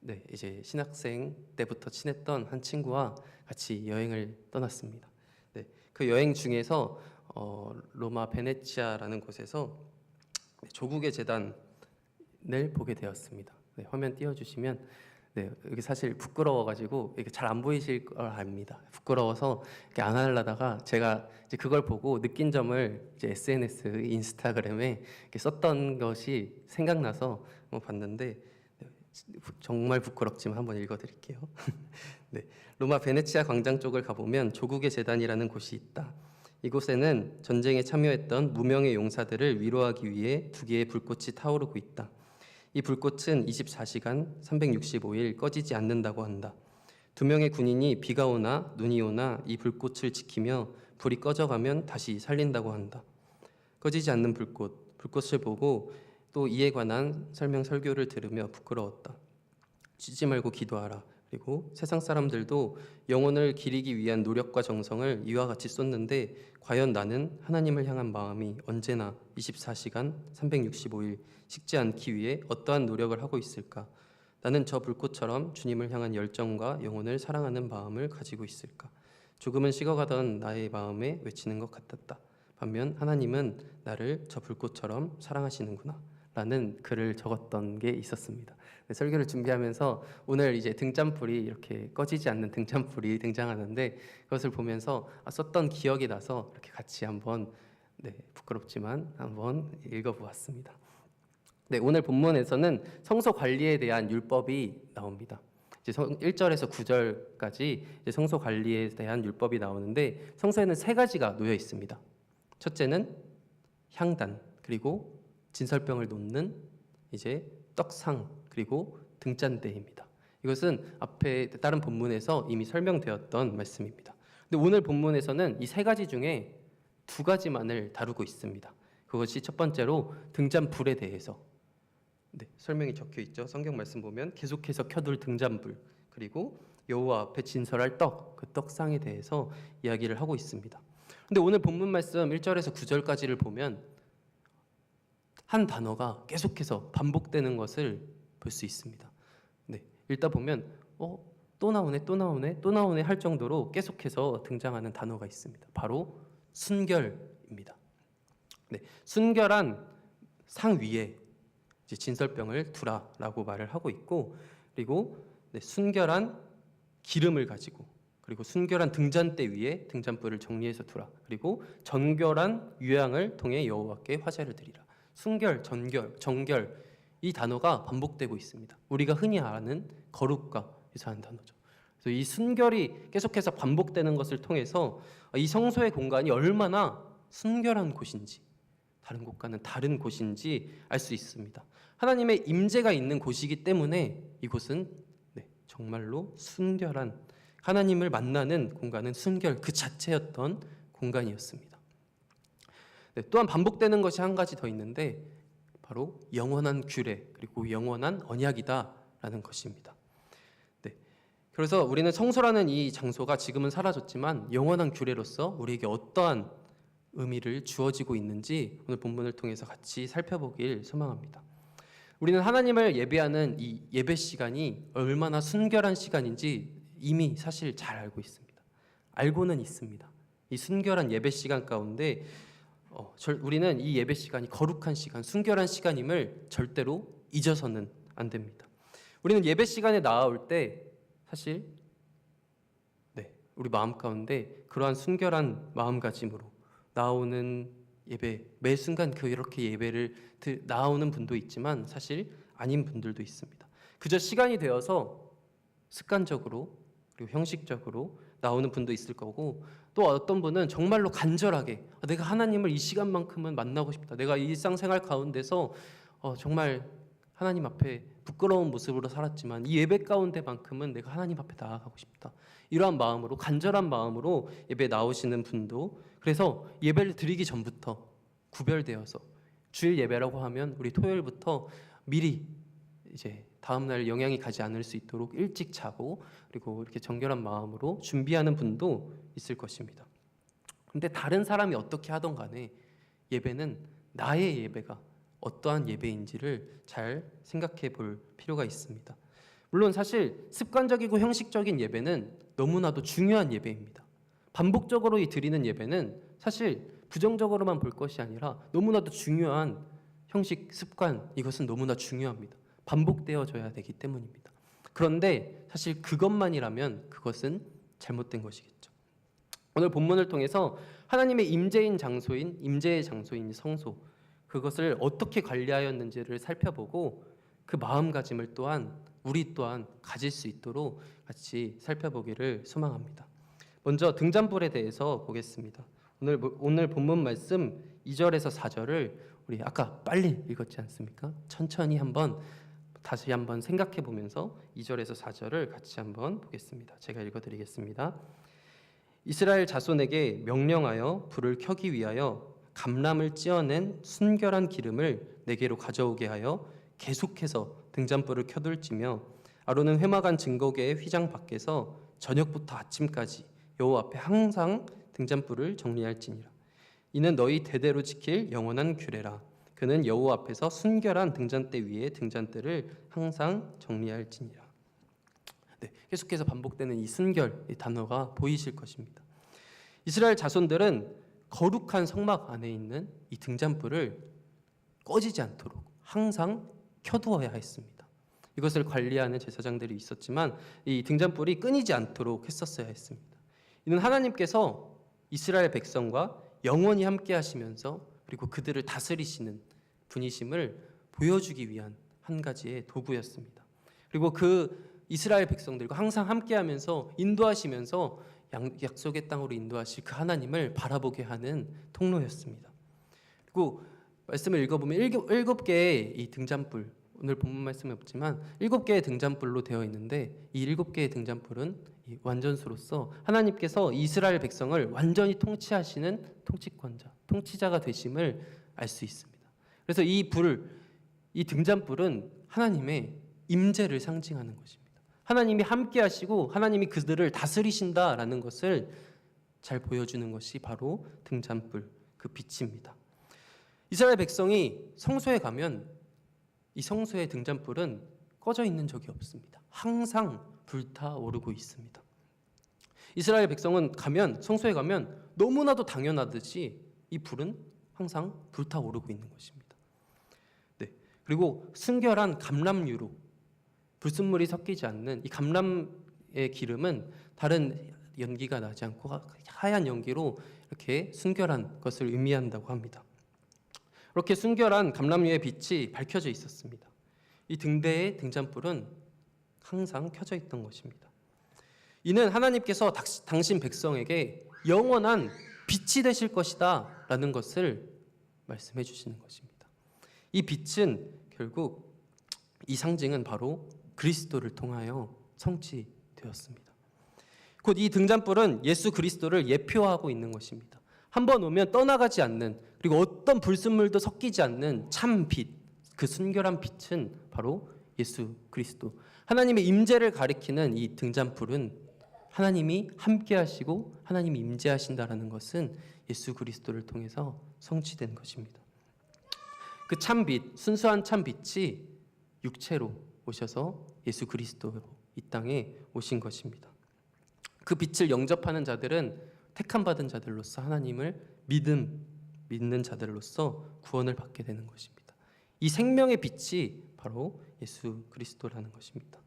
네, 이제 신학생 때부터 친했던 한 친구와 같이 여행을 떠났습니다. 네, 그 여행 중에서 로마 베네치아라는 곳에서 조국의 재단을 보게 되었습니다. 네, 화면 띄워주시면 네, 여기 사실 부끄러워가지고 이게 잘 안 보이실 걸 압니다. 부끄러워서 이렇게 안 하려다가 제가 이제 그걸 보고 느낀 점을 이제 SNS, 인스타그램에 이렇게 썼던 것이 생각나서 봤는데 정말 부끄럽지만 한번 읽어드릴게요. 네, 로마 베네치아 광장 쪽을 가보면 조국의 재단이라는 곳이 있다. 이곳에는 전쟁에 참여했던 무명의 용사들을 위로하기 위해 2개의 불꽃이 타오르고 있다. 이 불꽃은 24시간 365일 꺼지지 않는다고 한다. 2명의 군인이 비가 오나 눈이 오나 이 불꽃을 지키며 불이 꺼져가면 다시 살린다고 한다. 꺼지지 않는 불꽃을 보고 또 이에 관한 설명 설교를 들으며 부끄러웠다. 쉬지 말고 기도하라. 그리고 세상 사람들도 영혼을 기리기 위한 노력과 정성을 이와 같이 쏟는데 과연 나는 하나님을 향한 마음이 언제나 24시간 365일 식지 않기 위해 어떠한 노력을 하고 있을까? 나는 저 불꽃처럼 주님을 향한 열정과 영혼을 사랑하는 마음을 가지고 있을까? 조금은 식어가던 나의 마음에 외치는 것 같았다. 반면 하나님은 나를 저 불꽃처럼 사랑하시는구나 라는 글을 적었던 게 있었습니다. 네, 설교를 준비하면서 오늘 이제 등잔불이 이렇게 꺼지지 않는 등잔불이 등장하는데 그것을 보면서 썼던 기억이 나서 이렇게 같이 한번 네, 부끄럽지만 한번 읽어보았습니다. 네, 오늘 본문에서는 성소 관리에 대한 율법이 나옵니다. 이제 1절에서 9절까지 이제 성소 관리에 대한 율법이 나오는데 성소에는 3가지가 놓여 있습니다. 첫째는 향단, 그리고 진설병을 놓는 이제 떡상, 그리고 등잔대입니다. 이것은 앞에 다른 본문에서 이미 설명되었던 말씀입니다. 근데 오늘 본문에서는 이 3가지 중에 2가지만을 다루고 있습니다. 그것이 첫 번째로 등잔불에 대해서 네, 설명이 적혀 있죠. 성경 말씀 보면 계속해서 켜둘 등잔불, 그리고 여호와 앞에 진설할 떡, 그 떡상에 대해서 이야기를 하고 있습니다. 근데 오늘 본문 말씀 1절에서 9절까지를 보면 한 단어가 계속해서 반복되는 것을 볼 수 있습니다. 네, 읽다 보면 또 나오네, 또 나오네, 또 나오네 할 정도로 계속해서 등장하는 단어가 있습니다. 바로 순결입니다. 네, 순결한 상 위에 이제 진설병을 두라라고 말을 하고 있고, 그리고 네, 순결한 기름을 가지고, 그리고 순결한 등잔대 위에 등잔불을 정리해서 두라. 그리고 정결한 유향을 통해 여호와께 화제를 드리라. 순결, 정결 이 단어가 반복되고 있습니다. 우리가 흔히 아는 거룩과 유사한 단어죠. 그래서 이 순결이 계속해서 반복되는 것을 통해서 이 성소의 공간이 얼마나 순결한 곳인지, 다른 곳과는 다른 곳인지 알 수 있습니다. 하나님의 임재가 있는 곳이기 때문에 이곳은 정말로 순결한, 하나님을 만나는 공간은 순결 그 자체였던 공간이었습니다. 네, 또한 반복되는 것이 한 가지 더 있는데 바로 영원한 규례, 그리고 영원한 언약이다라는 것입니다. 네, 그래서 우리는 성소라는 이 장소가 지금은 사라졌지만 영원한 규례로서 우리에게 어떠한 의미를 주어지고 있는지 오늘 본문을 통해서 같이 살펴보길 소망합니다. 우리는 하나님을 예배하는 이 예배 시간이 얼마나 순결한 시간인지 이미 사실 잘 알고 있습니다. 알고는 있습니다. 이 순결한 예배 시간 가운데 우리는 이 예배 시간이 거룩한 시간, 순결한 시간임을 절대로 잊어서는 안 됩니다. 우리는 예배 시간에 나아올 때 사실 우리 마음 가운데 그러한 순결한 마음가짐으로 나오는 예배, 매 순간 그렇게 예배를 나오는 분도 있지만 사실 아닌 분들도 있습니다. 그저 시간이 되어서 습관적으로 그리고 형식적으로 나오는 분도 있을 거고, 또 어떤 분은 정말로 간절하게 내가 하나님을 이 시간만큼은 만나고 싶다. 내가 일상생활 가운데서 정말 하나님 앞에 부끄러운 모습으로 살았지만 이 예배 가운데만큼은 내가 하나님 앞에 나아가고 싶다. 이러한 마음으로, 간절한 마음으로 예배 나오시는 분도, 그래서 예배를 드리기 전부터 구별되어서 주일 예배라고 하면 우리 토요일부터 미리 이제 다음날 영향이 가지 않을 수 있도록 일찍 자고 그리고 이렇게 정결한 마음으로 준비하는 분도 있을 것입니다. 근데 다른 사람이 어떻게 하던 간에 예배는 나의 예배가 어떠한 예배인지를 잘 생각해 볼 필요가 있습니다. 물론 사실 습관적이고 형식적인 예배는 너무나도 중요한 예배입니다. 반복적으로 드리는 예배는 사실 부정적으로만 볼 것이 아니라 너무나도 중요한 형식, 습관, 이것은 너무나 중요합니다. 반복되어져야 되기 때문입니다. 그런데 사실 그것만이라면 그것은 잘못된 것이겠죠. 오늘 본문을 통해서 하나님의 임재의 장소인 성소, 그것을 어떻게 관리하였는지를 살펴보고 그 마음가짐을 또한 우리 또한 가질 수 있도록 같이 살펴보기를 소망합니다. 먼저 등잔불에 대해서 보겠습니다. 오늘 본문 말씀 2절에서 4절을 우리 아까 빨리 읽었지 않습니까? 천천히 다시 한번 생각해 보면서 2절에서 4절을 같이 한번 보겠습니다. 제가 읽어드리겠습니다. 이스라엘 자손에게 명령하여 불을 켜기 위하여 감람을 찧어낸 순결한 기름을 내게로 가져오게 하여 계속해서 등잔불을 켜둘지며 아론은 회막안 증거궤의 휘장 밖에서 저녁부터 아침까지 여호와 앞에 항상 등잔불을 정리할지니라. 이는 너희 대대로 지킬 영원한 규례라. 그는 여호와 앞에서 순결한 등잔대 위에 등잔대를 항상 정리할지니라. 네, 계속해서 반복되는 이 순결, 이 단어가 보이실 것입니다. 이스라엘 자손들은 거룩한 성막 안에 있는 이 등잔불을 꺼지지 않도록 항상 켜두어야 했습니다. 이것을 관리하는 제사장들이 있었지만 이 등잔불이 끊이지 않도록 했었어야 했습니다. 이는 하나님께서 이스라엘 백성과 영원히 함께 하시면서 그리고 그들을 다스리시는 분이심을 보여주기 위한 한 가지의 도구였습니다. 그리고 그 이스라엘 백성들과 항상 함께하면서 인도하시면서 약속의 땅으로 인도하실 그 하나님을 바라보게 하는 통로였습니다. 그리고 말씀을 읽어보면 일곱 개의 이 등잔불, 오늘 본문 말씀에 없지만 7개의 등잔불로 되어 있는데 이 7개의 등잔불은 이 완전수로서 하나님께서 이스라엘 백성을 완전히 통치하시는 통치권자, 통치자가 되심을 알 수 있습니다. 그래서 이 등잔불은 하나님의 임재를 상징하는 것입니다. 하나님이 함께 하시고 하나님이 그들을 다스리신다라는 것을 잘 보여주는 것이 바로 등잔불, 그 빛입니다. 이스라엘 백성이 성소에 가면 이 성소의 등잔불은 꺼져 있는 적이 없습니다. 항상 불타오르고 있습니다. 이스라엘 백성은 성소에 가면 너무나도 당연하듯이 이 불은 항상 불타오르고 있는 것입니다. 네. 그리고 순결한 감람유로 불순물이 섞이지 않는 이 감람의 기름은 다른 연기가 나지 않고 하얀 연기로 이렇게 순결한 것을 의미한다고 합니다. 이렇게 순결한 감람유의 빛이 밝혀져 있었습니다. 이 등대의 등잔불은 항상 켜져 있던 것입니다. 이는 하나님께서 당신 백성에게 영원한 빛이 되실 것이다 라는 것을 말씀해 주시는 것입니다. 이 빛은 결국 이 상징은 바로 그리스도를 통하여 성취되었습니다. 곧 이 등잔불은 예수 그리스도를 예표하고 있는 것입니다. 한번 오면 떠나가지 않는, 그리고 어떤 불순물도 섞이지 않는 참 빛, 그 순결한 빛은 바로 예수 그리스도, 하나님의 임재를 가리키는 이 등잔불은 하나님이 함께 하시고 하나님이 임재하신다라는 것은 예수 그리스도를 통해서 성취된 것입니다. 그 참빛, 순수한 참빛이 육체로 오셔서 예수 그리스도로 이 땅에 오신 것입니다. 그 빛을 영접하는 자들은 택함받은 자들로서 하나님을 믿는 자들로서 구원을 받게 되는 것입니다. 이 생명의 빛이 바로 예수 그리스도라는 것입니다.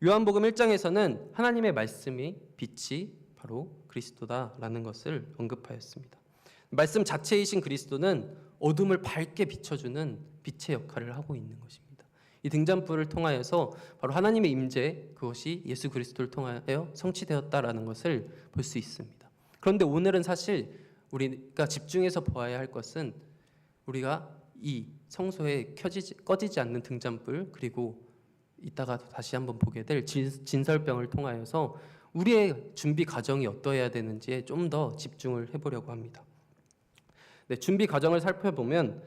요한복음 1장에서는 하나님의 말씀이 빛이 바로 그리스도다라는 것을 언급하였습니다. 말씀 자체이신 그리스도는 어둠을 밝게 비춰주는 빛의 역할을 하고 있는 것입니다. 이 등잔불을 통하여서 바로 하나님의 임재, 그것이 예수 그리스도를 통하여 성취되었다라는 것을 볼 수 있습니다. 그런데 오늘은 사실 우리가 집중해서 보아야 할 것은 우리가 이 성소에 꺼지지 않는 등잔불, 그리고 이따가 다시 한번 보게 될 진설병을 통하여서 우리의 준비 과정이 어떠해야 되는지에 좀 더 집중을 해보려고 합니다. 네, 준비 과정을 살펴보면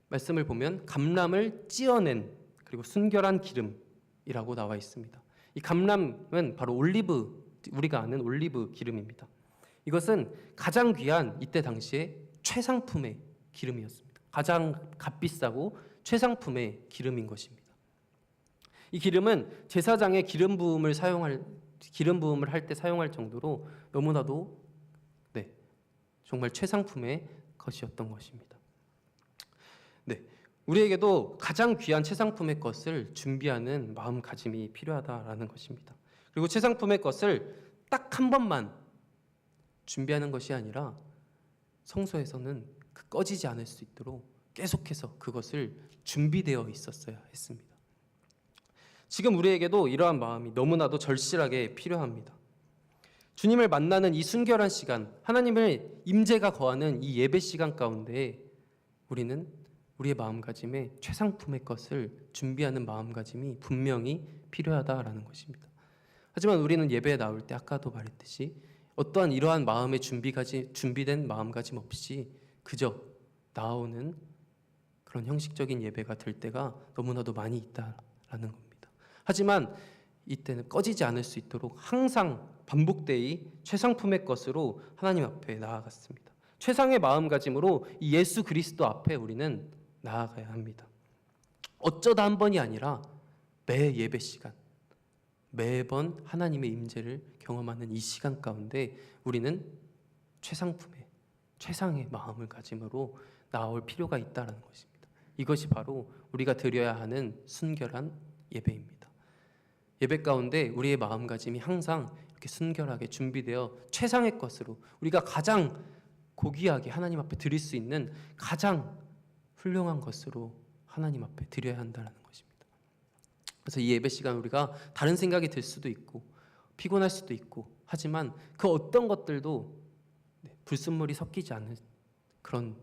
말씀을 보면 감람을 찌어낸 그리고 순결한 기름이라고 나와 있습니다. 이 감람은 바로 우리가 아는 올리브 기름입니다. 이것은 가장 귀한 이때 당시에 최상품의 기름이었습니다. 가장 값비싸고 최상품의 기름인 것입니다. 이 기름은 제사장의 기름 부음을 할 때 사용할 정도로 너무나도 정말 최상품의 것이었던 것입니다. 네, 우리에게도 가장 귀한 최상품의 것을 준비하는 마음가짐이 필요하다라는 것입니다. 그리고 최상품의 것을 딱 한 번만 준비하는 것이 아니라 성소에서는 꺼지지 않을 수 있도록 계속해서 그것을 준비되어 있었어야 했습니다. 지금 우리에게도 이러한 마음이 너무나도 절실하게 필요합니다. 주님을 만나는 이 순결한 시간, 하나님의 임재가 거하는 이 예배 시간 가운데 우리는 우리의 마음가짐에 최상품의 것을 준비하는 마음가짐이 분명히 필요하다라는 것입니다. 하지만 우리는 예배에 나올 때 아까도 말했듯이 어떠한 이러한 마음의 준비된 마음가짐 없이 그저 나오는 그런 형식적인 예배가 될 때가 너무나도 많이 있다라는 겁니다. 하지만 이때는 꺼지지 않을 수 있도록 항상 반복되이 최상품의 것으로 하나님 앞에 나아갔습니다. 최상의 마음가짐으로 이 예수 그리스도 앞에 우리는 나아가야 합니다. 어쩌다 한 번이 아니라 매 예배 시간, 매번 하나님의 임재를 경험하는 이 시간 가운데 우리는 최상의 마음을 가짐으로 나올 필요가 있다는 것입니다. 이것이 바로 우리가 드려야 하는 순결한 예배입니다. 예배 가운데 우리의 마음가짐이 항상 이렇게 순결하게 준비되어 최상의 것으로 우리가 가장 고귀하게 하나님 앞에 드릴 수 있는 가장 훌륭한 것으로 하나님 앞에 드려야 한다는 것입니다. 그래서 이 예배 시간 우리가 다른 생각이 들 수도 있고 피곤할 수도 있고 하지만 그 어떤 것들도 불순물이 섞이지 않은 그런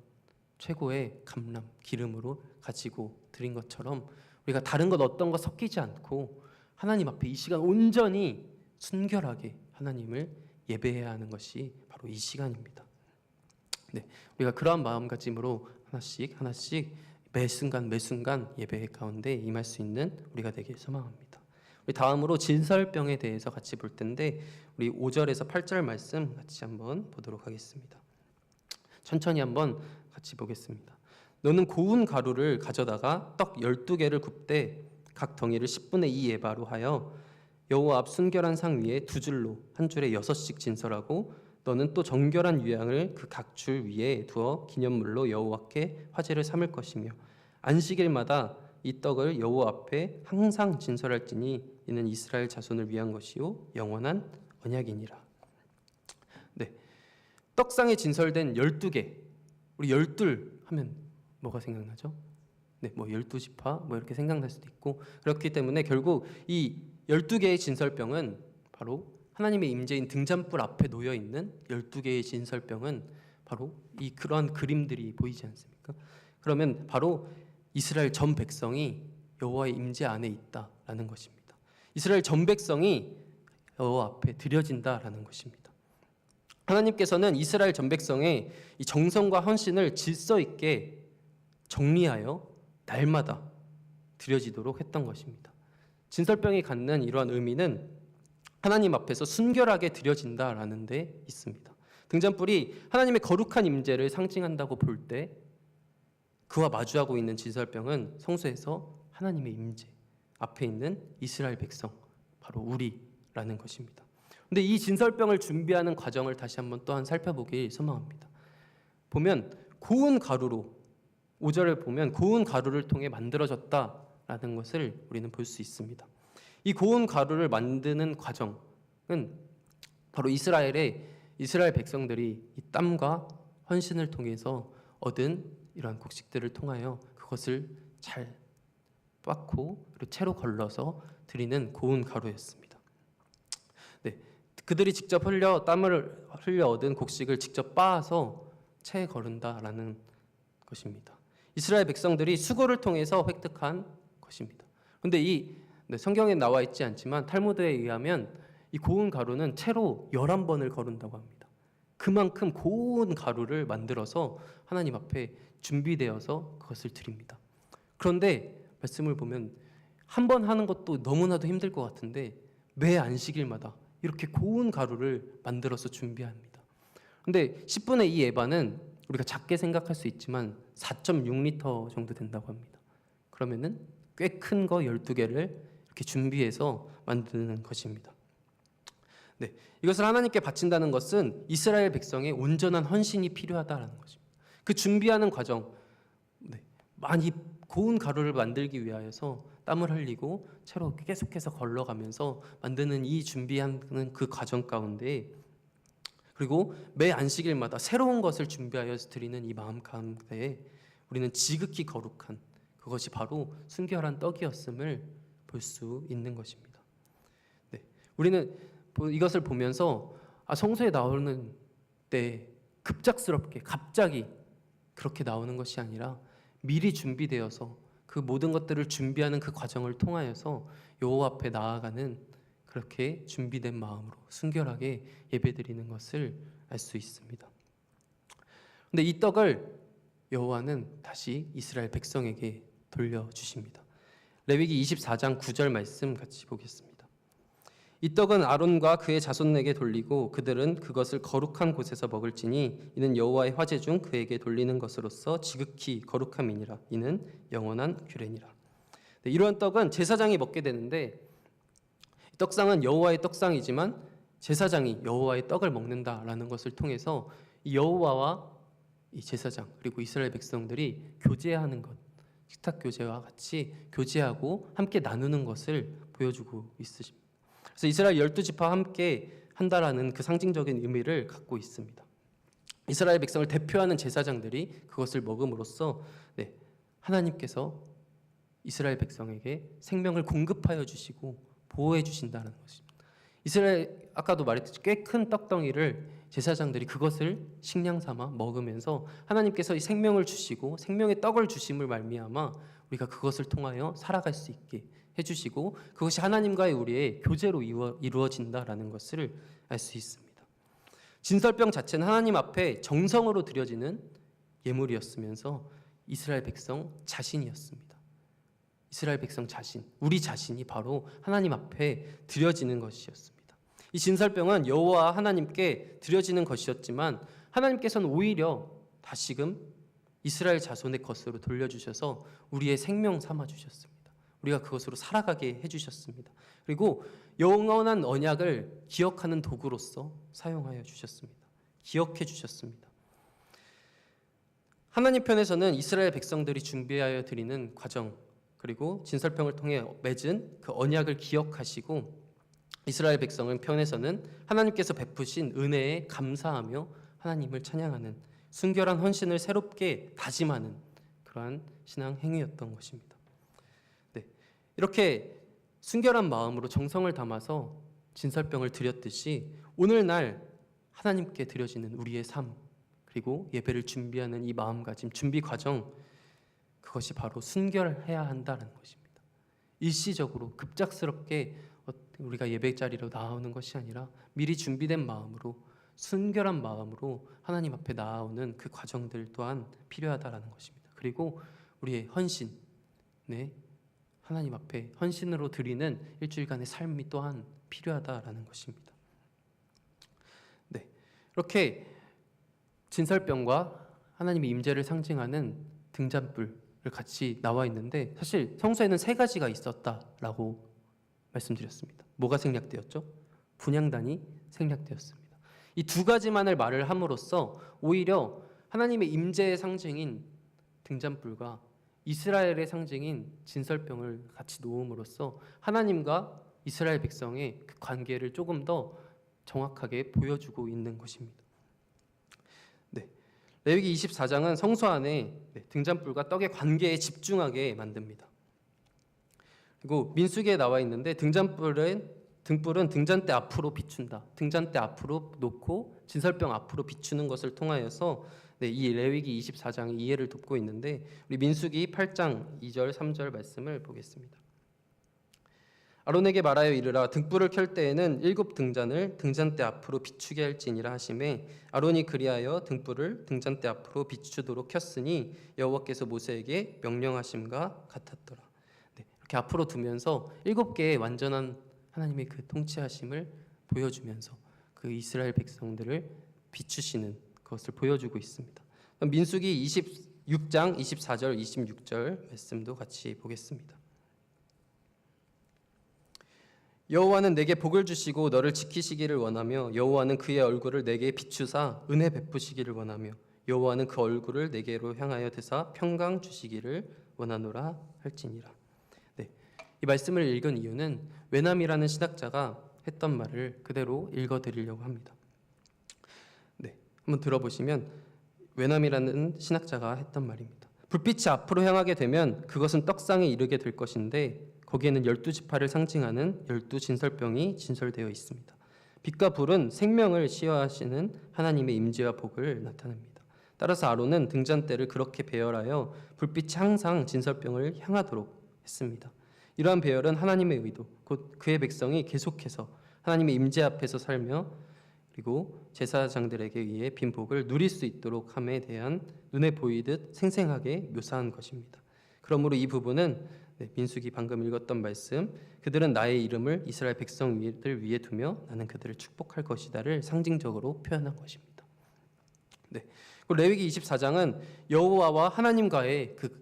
최고의 감람, 기름으로 가지고 드린 것처럼 우리가 다른 것 어떤 것 섞이지 않고 하나님 앞에 이 시간 온전히 순결하게 하나님을 예배해야 하는 것이 바로 이 시간입니다. 네, 우리가 그러한 마음가짐으로 하나씩 매 순간 예배 가운데 임할 수 있는 우리가 되길 소망합니다. 우리 다음으로 진설병에 대해서 같이 볼 텐데 우리 5절에서 8절 말씀 같이 한번 보도록 하겠습니다. 천천히 한번 같이 보겠습니다. 너는 고운 가루를 가져다가 떡 12개를 굽되 각 덩이를 10분의 2 에바로 하여 여호와 앞 순결한 상 위에 두 줄로 한 줄에 6씩 진설하고 너는 또 정결한 유향을 그 각 줄 위에 두어 기념물로 여호와께 화제를 삼을 것이며 안식일마다 이 떡을 여호와 앞에 항상 진설할지니 이는 이스라엘 자손을 위한 것이요 영원한 언약이니라. 네, 떡상에 진설된 12개, 우리 12 하면 뭐가 생각나죠? 네, 뭐 12지파 뭐 이렇게 생각날 수도 있고 그렇기 때문에 결국 이 12개의 진설병은 바로 하나님의 임재인 등잔불 앞에 놓여 있는 12개의 진설병은 바로 이 그러한 그림들이 보이지 않습니까? 그러면 바로 이스라엘 전 백성이 여호와의 임재 안에 있다라는 것입니다. 이스라엘 전 백성이 여호와 앞에 드려진다라는 것입니다. 하나님께서는 이스라엘 전 백성의 이 정성과 헌신을 질서 있게 정리하여 날마다 드려지도록 했던 것입니다. 진설병이 갖는 이러한 의미는 하나님 앞에서 순결하게 드려진다라는 데 있습니다. 등잔불이 하나님의 거룩한 임재를 상징한다고 볼 때 그와 마주하고 있는 진설병은 성소에서 하나님의 임재 앞에 있는 이스라엘 백성 바로 우리라는 것입니다. 그런데 이 진설병을 준비하는 과정을 다시 한번 또한 살펴보길 소망합니다. 보면 고운 가루로 5절을 보면 고운 가루를 통해 만들어졌다라는 것을 우리는 볼 수 있습니다. 이 고운 가루를 만드는 과정은 바로 이스라엘 백성들이 이 땀과 헌신을 통해서 얻은 이러한 곡식들을 통하여 그것을 잘 빻고 그리고 채로 걸러서 드리는 고운 가루였습니다. 네, 그들이 직접 땀을 흘려 얻은 곡식을 직접 빻아서 채에 거른다라는 것입니다. 이스라엘 백성들이 수고를 통해서 획득한 것입니다. 그런데 성경에 나와 있지 않지만 탈무드에 의하면 이 고운 가루는 채로 11번을 거른다고 합니다. 그만큼 고운 가루를 만들어서 하나님 앞에 준비되어서 그것을 드립니다. 그런데 말씀을 보면 한 번 하는 것도 너무나도 힘들 것 같은데 매 안식일마다 이렇게 고운 가루를 만들어서 준비합니다. 그런데 10분의 2 에바는 우리가 작게 생각할 수 있지만 4.6리터 정도 된다고 합니다. 그러면은 꽤 큰 거 12개를 이렇게 준비해서 만드는 것입니다. 네, 이것을 하나님께 바친다는 것은 이스라엘 백성의 온전한 헌신이 필요하다라는 것입니다. 그 준비하는 과정, 많이 고운 가루를 만들기 위하여서 땀을 흘리고 채로 계속해서 걸러가면서 만드는 이 준비하는 그 과정 가운데, 그리고 매 안식일마다 새로운 것을 준비하여서 드리는 이 마음 가운데 우리는 지극히 거룩한 그것이 바로 순결한 떡이었음을 볼 수 있는 것입니다. 네, 우리는 이것을 보면서 성소에 나오는 때 급작스럽게 갑자기 그렇게 나오는 것이 아니라 미리 준비되어서 그 모든 것들을 준비하는 그 과정을 통하여서 여호와 앞에 나아가는 그렇게 준비된 마음으로 순결하게 예배드리는 것을 알 수 있습니다. 그런데 이 떡을 여호와는 다시 이스라엘 백성에게 돌려주십니다. 레위기 24장 9절 말씀 같이 보겠습니다. 이 떡은 아론과 그의 자손에게 돌리고 그들은 그것을 거룩한 곳에서 먹을지니 이는 여호와의 화제 중 그에게 돌리는 것으로서 지극히 거룩함이니라. 이는 영원한 규례니라. 네, 이러한 떡은 제사장이 먹게 되는데 떡상은 여호와의 떡상이지만 제사장이 여호와의 떡을 먹는다라는 것을 통해서 이 여호와와 이 제사장 그리고 이스라엘 백성들이 교제하는 것, 식탁 교제와 같이 교제하고 함께 나누는 것을 보여주고 있으십니다. 그래서 이스라엘 12지파와 함께 한다라는 그 상징적인 의미를 갖고 있습니다. 이스라엘 백성을 대표하는 제사장들이 그것을 먹음으로써 하나님께서 이스라엘 백성에게 생명을 공급하여 주시고 보호해 주신다는 것입니다. 이스라엘 아까도 말했듯이 꽤 큰 떡덩이를 제사장들이 그것을 식량 삼아 먹으면서 하나님께서 이 생명을 주시고 생명의 떡을 주심을 말미암아 우리가 그것을 통하여 살아갈 수 있게 해주시고 그것이 하나님과의 우리의 교제로 이루어진다라는 것을 알 수 있습니다. 진설병 자체는 하나님 앞에 정성으로 드려지는 예물이었으면서 이스라엘 백성 자신이었습니다. 이스라엘 백성 자신, 우리 자신이 바로 하나님 앞에 드려지는 것이었습니다. 이 진설병은 여호와 하나님께 드려지는 것이었지만 하나님께서는 오히려 다시금 이스라엘 자손의 것으로 돌려주셔서 우리의 생명 삼아 주셨습니다. 우리가 그것으로 살아가게 해주셨습니다. 그리고 영원한 언약을 기억하는 도구로서 사용하여 주셨습니다. 기억해 주셨습니다. 하나님 편에서는 이스라엘 백성들이 준비하여 드리는 과정 그리고 진설병을 통해 맺은 그 언약을 기억하시고 이스라엘 백성 편에서는 하나님께서 베푸신 은혜에 감사하며 하나님을 찬양하는 순결한 헌신을 새롭게 다짐하는 그러한 신앙 행위였던 것입니다. 이렇게 순결한 마음으로 정성을 담아서 진설병을 드렸듯이 오늘날 하나님께 드려지는 우리의 삶 그리고 예배를 준비하는 이 마음가짐 준비 과정 그것이 바로 순결해야 한다는 것입니다. 일시적으로 급작스럽게 우리가 예배 자리로 나오는 것이 아니라 미리 준비된 마음으로 순결한 마음으로 하나님 앞에 나아오는 그 과정들 또한 필요하다라는 것입니다. 그리고 우리의 헌신, 하나님 앞에 헌신으로 드리는 일주일간의 삶이 또한 필요하다라는 것입니다. 이렇게 진설병과 하나님의 임재를 상징하는 등잔불을 같이 나와 있는데 사실 성서에는 3가지가 있었다라고 말씀드렸습니다. 뭐가 생략되었죠? 분향단이 생략되었습니다. 이 2가지만을 말을 함으로써 오히려 하나님의 임재의 상징인 등잔불과 이스라엘의 상징인 진설병을 같이 놓음으로써 하나님과 이스라엘 백성의 그 관계를 조금 더 정확하게 보여주고 있는 것입니다. 레위기 24장은 성소 안에 등잔불과 떡의 관계에 집중하게 만듭니다. 그리고 민수기에 나와 있는데 등잔불은 등불은 등잔대 앞으로 비춘다. 등잔대 앞으로 놓고 진설병 앞으로 비추는 것을 통하여서 이 레위기 24장의 이해를 돕고 있는데 우리 민수기 8장 2절 3절 말씀을 보겠습니다. 아론에게 말하여 이르라 등불을 켤 때에는 7 등잔을 등잔대 앞으로 비추게 할지니라 하시매 아론이 그리하여 등불을 등잔대 앞으로 비추도록 켰으니 여호와께서 모세에게 명령하심과 같았더라. 이렇게 앞으로 두면서 7개의 완전한 하나님의 그 통치하심을 보여주면서 그 이스라엘 백성들을 비추시는 것을 보여주고 있습니다. 민수기 26장 24절 26절 말씀도 같이 보겠습니다. 여호와는 내게 복을 주시고 너를 지키시기를 원하며 여호와는 그의 얼굴을 내게 비추사 은혜 베푸시기를 원하며 여호와는 그 얼굴을 내게로 향하여 드사 평강 주시기를 원하노라 할지니라. 이 말씀을 읽은 이유는 외남이라는 신학자가 했던 말을 그대로 읽어드리려고 합니다. 한번 들어보시면 외남이라는 신학자가 했던 말입니다. 불빛이 앞으로 향하게 되면 그것은 떡상에 이르게 될 것인데 거기에는 12지파를 상징하는 12진설병이 진설되어 있습니다. 빛과 불은 생명을 시여하시는 하나님의 임재와 복을 나타냅니다. 따라서 아론은 등잔대를 그렇게 배열하여 불빛이 항상 진설병을 향하도록 했습니다. 이러한 배열은 하나님의 의도, 곧 그의 백성이 계속해서 하나님의 임재 앞에서 살며 그리고 제사장들에게 의해 빈 복을 누릴 수 있도록 함에 대한 눈에 보이듯 생생하게 묘사한 것입니다. 그러므로 이 부분은 민수기 방금 읽었던 말씀 그들은 나의 이름을 이스라엘 백성들 위에 두며 나는 그들을 축복할 것이다를 상징적으로 표현한 것입니다. 그리고 레위기 24장은 여호와와 하나님과의 그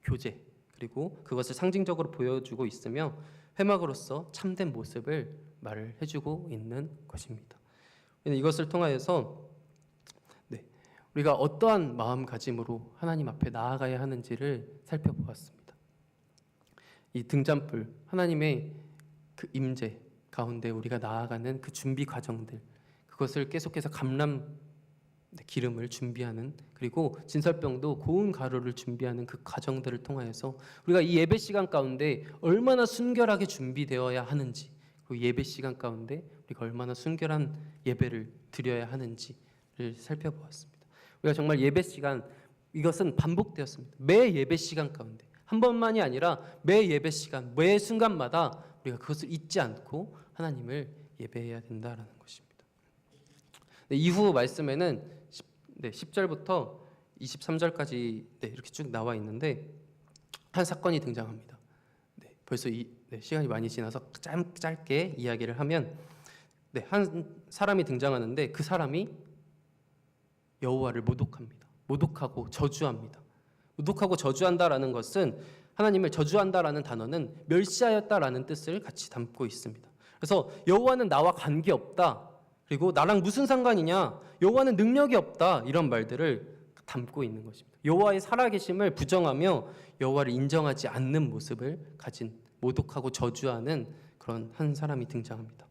교제 그리고 그것을 상징적으로 보여주고 있으며 회막으로서 참된 모습을 말을 해주고 있는 것입니다. 이것을 통하여서 우리가 어떠한 마음가짐으로 하나님 앞에 나아가야 하는지를 살펴보았습니다. 이 등잔불, 하나님의 그 임재 가운데 우리가 나아가는 그 준비 과정들, 그것을 계속해서 감람 기름을 준비하는 그리고 진설병도 고운 가루를 준비하는 그 과정들을 통하여서 우리가 이 예배 시간 가운데 얼마나 순결하게 준비되어야 하는지 그리고 예배 시간 가운데 우리가 얼마나 순결한 예배를 드려야 하는지를 살펴보았습니다. 우리가 정말 예배 시간 이것은 반복되었습니다. 매 예배 시간 가운데 한 번만이 아니라 매 예배 시간 매 순간마다 우리가 그것을 잊지 않고 하나님을 예배해야 된다라는 것입니다. 이후 말씀에는 10절부터 23절까지 이렇게 쭉 나와 있는데 한 사건이 등장합니다. 벌써 시간이 많이 지나서 짧게 이야기를 하면 한 사람이 등장하는데 그 사람이 여호와를 모독합니다. 모독하고 저주합니다. 모독하고 저주한다라는 것은 하나님을 저주한다라는 단어는 멸시하였다라는 뜻을 같이 담고 있습니다. 그래서 여호와는 나와 관계없다. 그리고 나랑 무슨 상관이냐? 여호와는 능력이 없다. 이런 말들을 담고 있는 것입니다. 여호와의 살아계심을 부정하며 여호와를 인정하지 않는 모습을 가진 모독하고 저주하는 그런 한 사람이 등장합니다.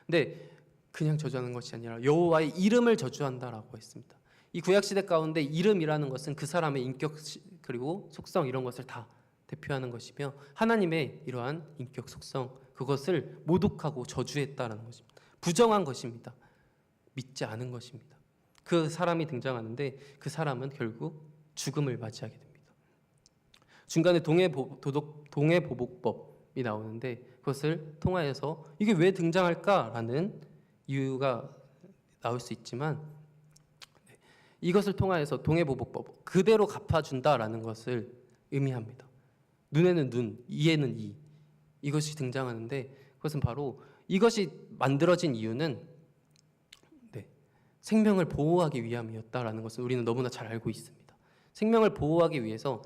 근데 그냥 저주하는 것이 아니라 여호와의 이름을 저주한다라고 했습니다. 이 구약 시대 가운데 이름이라는 것은 그 사람의 인격 그리고 속성 이런 것을 다 대표하는 것이며 하나님의 이러한 인격 속성 그것을 모독하고 저주했다라는 것입니다. 부정한 것입니다. 믿지 않은 것입니다. 그 사람이 등장하는데 그 사람은 결국 죽음을 맞이하게 됩니다. 중간에 동해보복법이 나오는데 그것을 통하여서 이게 왜 등장할까라는 이유가 나올 수 있지만 이것을 통하여서 동해보복법 그대로 갚아준다라는 것을 의미합니다. 눈에는 눈, 이에는 이 이것이 등장하는데 그것은 바로 이것이 만들어진 이유는 생명을 보호하기 위함이었다라는 것을 우리는 너무나 잘 알고 있습니다. 생명을 보호하기 위해서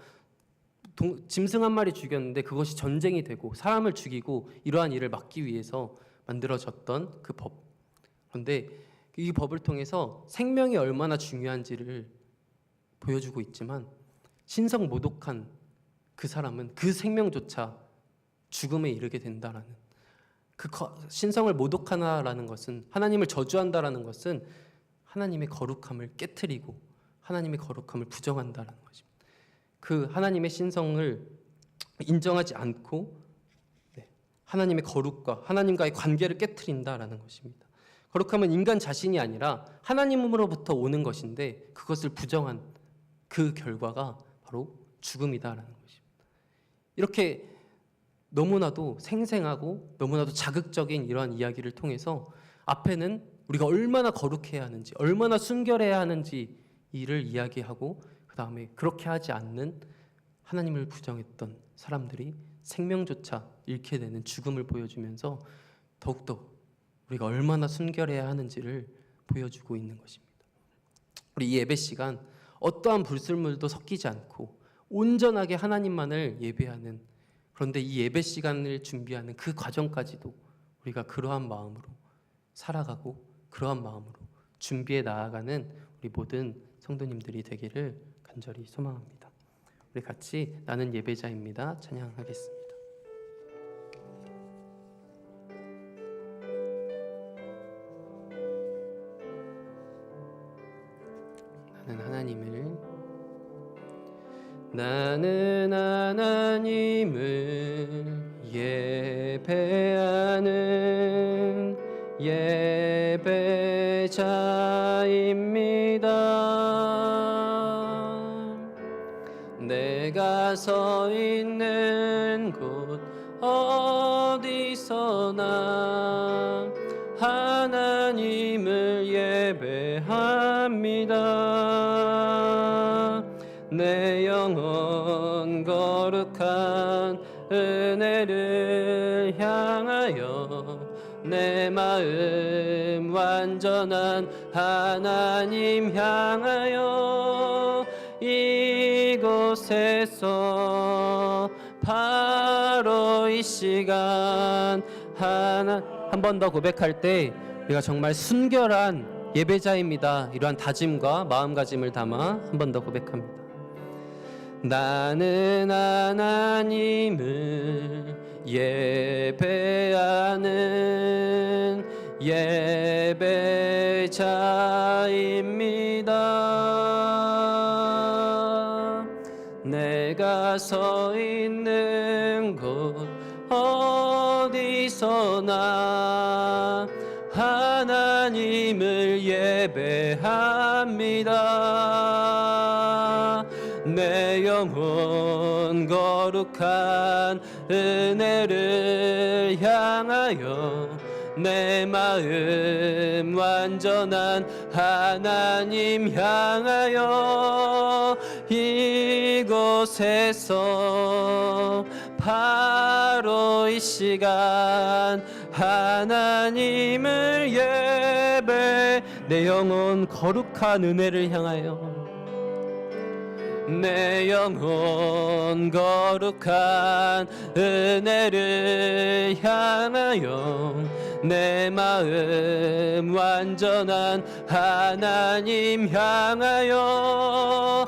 짐승 한 마리 죽였는데 그것이 전쟁이 되고 사람을 죽이고 이러한 일을 막기 위해서 만들어졌던 그 법. 그런데 이 법을 통해서 생명이 얼마나 중요한지를 보여주고 있지만 신성 모독한 그 사람은 그 생명조차 죽음에 이르게 된다라는 그 신성을 모독하나라는 것은 하나님을 저주한다라는 것은 하나님의 거룩함을 깨트리고 하나님의 거룩함을 부정한다라는 것입니다. 그 하나님의 신성을 인정하지 않고 하나님의 거룩과 하나님과의 관계를 깨트린다라는 것입니다. 거룩함은 인간 자신이 아니라 하나님으로부터 오는 것인데 그것을 부정한 그 결과가 바로 죽음이다라는 것입니다. 이렇게 너무나도 생생하고 너무나도 자극적인 이러한 이야기를 통해서 앞에는 우리가 얼마나 거룩해야 하는지, 얼마나 순결해야 하는지 이를 이야기하고 그 다음에 그렇게 하지 않는 하나님을 부정했던 사람들이 생명조차 잃게 되는 죽음을 보여주면서 더욱더 우리가 얼마나 순결해야 하는지를 보여주고 있는 것입니다. 우리 이 예배 시간 어떠한 불순물도 섞이지 않고 온전하게 하나님만을 예배하는, 그런데 이 예배 시간을 준비하는 그 과정까지도 우리가 그러한 마음으로 살아가고 그러한 마음으로 준비해 나아가는 우리 모든 성도님들이 되기를 간절히 소망합니다. 우리 같이 나는 예배자입니다. 찬양하겠습니다. 나는 하나님을 예배하는 예배자입니다. 내가 서 있는 곳 어디서나 하나님을 예배합니다. 내 영혼 거룩한 은혜를 향하여 내 마음 완전한 하나님 향하여 이곳에서 바로 이 시간 한 번 더 고백할 때 우리가 정말 순결한 예배자입니다. 이러한 다짐과 마음가짐을 담아 한 번 더 고백합니다. 나는 하나님을 예배하는 예배자입니다. 내가 서 있는 곳 어디서나 하나님을 예배합니다. 내 영혼 거룩한 은혜를 향하여 내 마음 완전한 하나님 향하여 이곳에서 바로 이 시간 하나님을 예배, 내 영혼 거룩한 은혜를 향하여 내 영혼 거룩한 은혜를 향하여 내 마음 완전한 하나님 향하여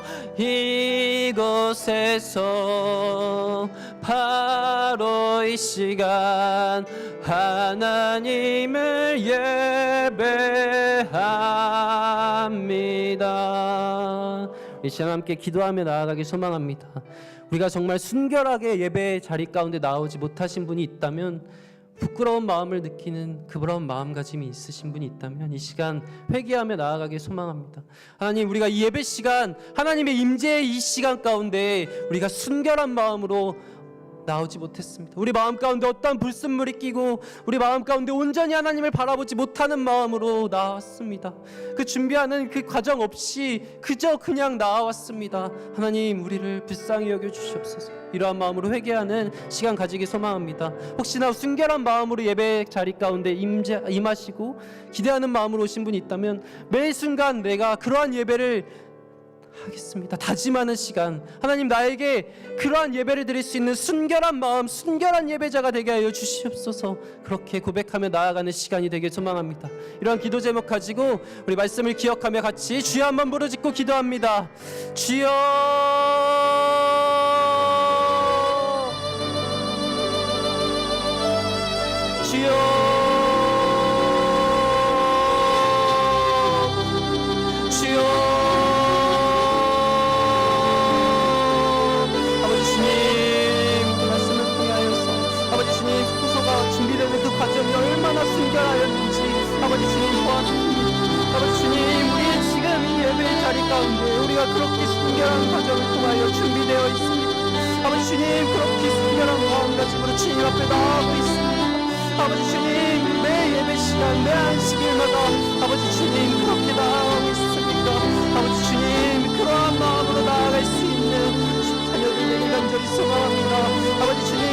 이곳에서 바로 이 시간 하나님을 예배합니다. 이 시간 함께 기도하며 나아가기 소망합니다. 우리가 정말 순결하게 예배 자리 가운데 나오지 못하신 분이 있다면, 부끄러운 마음을 느끼는 그런 마음가짐이 있으신 분이 있다면 이 시간 회개하며 나아가기 소망합니다. 하나님, 우리가 이 예배 시간, 하나님의 임재의 이 시간 가운데 우리가 순결한 마음으로 나오지 못했습니다. 우리 마음 가운데 어떠한 불순물이 끼고 우리 마음 가운데 온전히 하나님을 바라보지 못하는 마음으로 나왔습니다. 그 준비하는 그 과정 없이 그저 그냥 나왔습니다. 하나님, 우리를 불쌍히 여겨 주시옵소서. 이러한 마음으로 회개하는 시간 가지기 소망합니다. 혹시나 순결한 마음으로 예배 자리 가운데 임하시고 기대하는 마음으로 오신 분이 있다면 매 순간 내가 그러한 예배를 하겠습니다. 다짐하는 시간, 하나님 나에게 그러한 예배를 드릴 수 있는 순결한 마음, 순결한 예배자가 되게 하여 주시옵소서. 그렇게 고백하며 나아가는 시간이 되길 소망합니다. 이러한 기도 제목 가지고 우리 말씀을 기억하며 같이 주여 한번 부르짖고 기도합니다. 주여, 주여, 순결한 과정을 통하여 준비되어 있습니다. 아버지 주님, 그렇게 순결한 마음가짐으로 주님 앞에 나아가고 있습니다. 아버지 주님, 매 예배 시간, 매 안식일마다 아버지 주님 그렇게 나아가고 있습니다. 아버지 주님, 그러한 마음으로 나아갈 수 있는 자녀들 되길 간절히 소망합니다. 아버지 주님,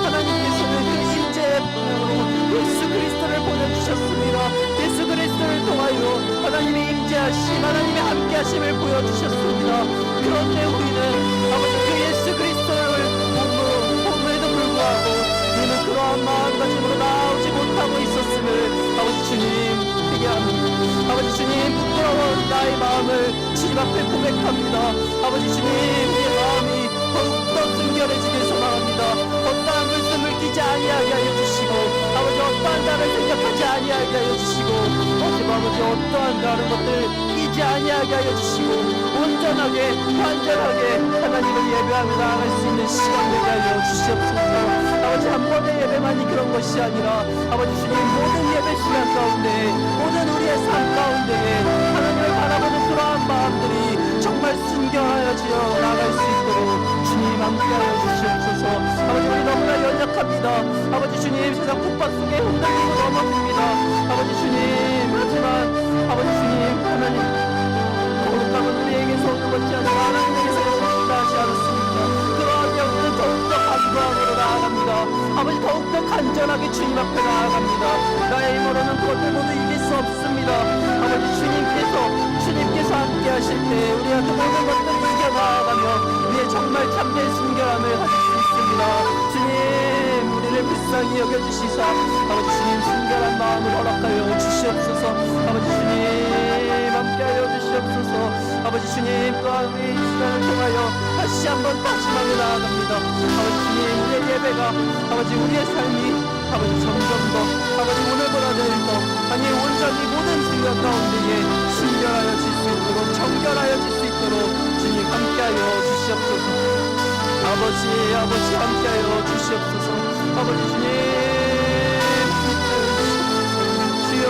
하나님께서는 그 임재의 방향으로 예수 그리스도를 보내주셨습니다. 예수 그리스도를 통하여 하나님의 임재하심, 하나님의 함께하심을 보여주셨습니다. 그런데 우리는 아버지 그 예수 그리스도를 봄에도 불구하고 우리는 그러한 마음가짐으로 나오지 못하고 있었음을 아버지 주님 회개합니다. 아버지 주님, 부끄러운 나의 마음을 주님 앞에 고백합니다. 아버지 주님, 우리의 마음이 더욱더 순결해지길 소망합니다. 어떠한 물씀을 끼지 아니하게 하여 주시고 아버지 어떠한 나를 생각하지 아니하게 하여 주시고 아버지 어떠한 다른 것들 끼지 아니하게 하여 주시고 온전하게 완전하게 하나님을 예배하며 나아갈 수 있는 시간 되게 하여 주시옵소서. 아버지 한 번의 예배만이 그런 것이 아니라 아버지 주님, 모든 예배 시간 가운데 모든 우리의 삶 가운데 하나님을 바라보는 그러한 마음들이 정말 순결하여지어 나아갈 수 있도록 주님 함께하여 주시옵소서. 아버지 우리 너무나 연약합니다. 아버지 주님, 세상 폭파 속에 흔들리고 넘어집니다. 아버지 주님, 하지만 아버지 주님, 하나님 거룩함은 우리에게서 오는 것이 아니라 하나님에게서 오는 것이다 하지 않았습니까? 그러하게 우리는 더욱더 간구함으로 나아갑니다. 아버지 더욱더 간절하게 주님 앞에 나아갑니다. 나의 힘으로는 그것들 모두 이길 수 없습니다. 아버지 주님께서 함께 하실 때 우리가 그 모든 것들을 이겨 나아가며 우리의 정말 참된 순결함을 가질 수 있습니다. 주님, 우리를 불쌍히 여겨주시사 아버지 주님 순결한 마음을 허락하여 주시옵소서. 아버지 주님 함께하여 주시옵소서. 아버지 주님, 또한 우리 이 시간을 통하여 다시 한번 다짐하며 나아갑니다. 아버지 주님, 우리의 예배가 아버지 우리의 삶이 아버지 점점 더 아버지 오늘보다 내일 더 아니 온전히 모든 순간 가운데에 순결하여질 수 있도록 정결하여질 수 있도록 주님 함께하여 주시옵소서. 아버지 함께하여 주시옵소서. 아버지 주님 주여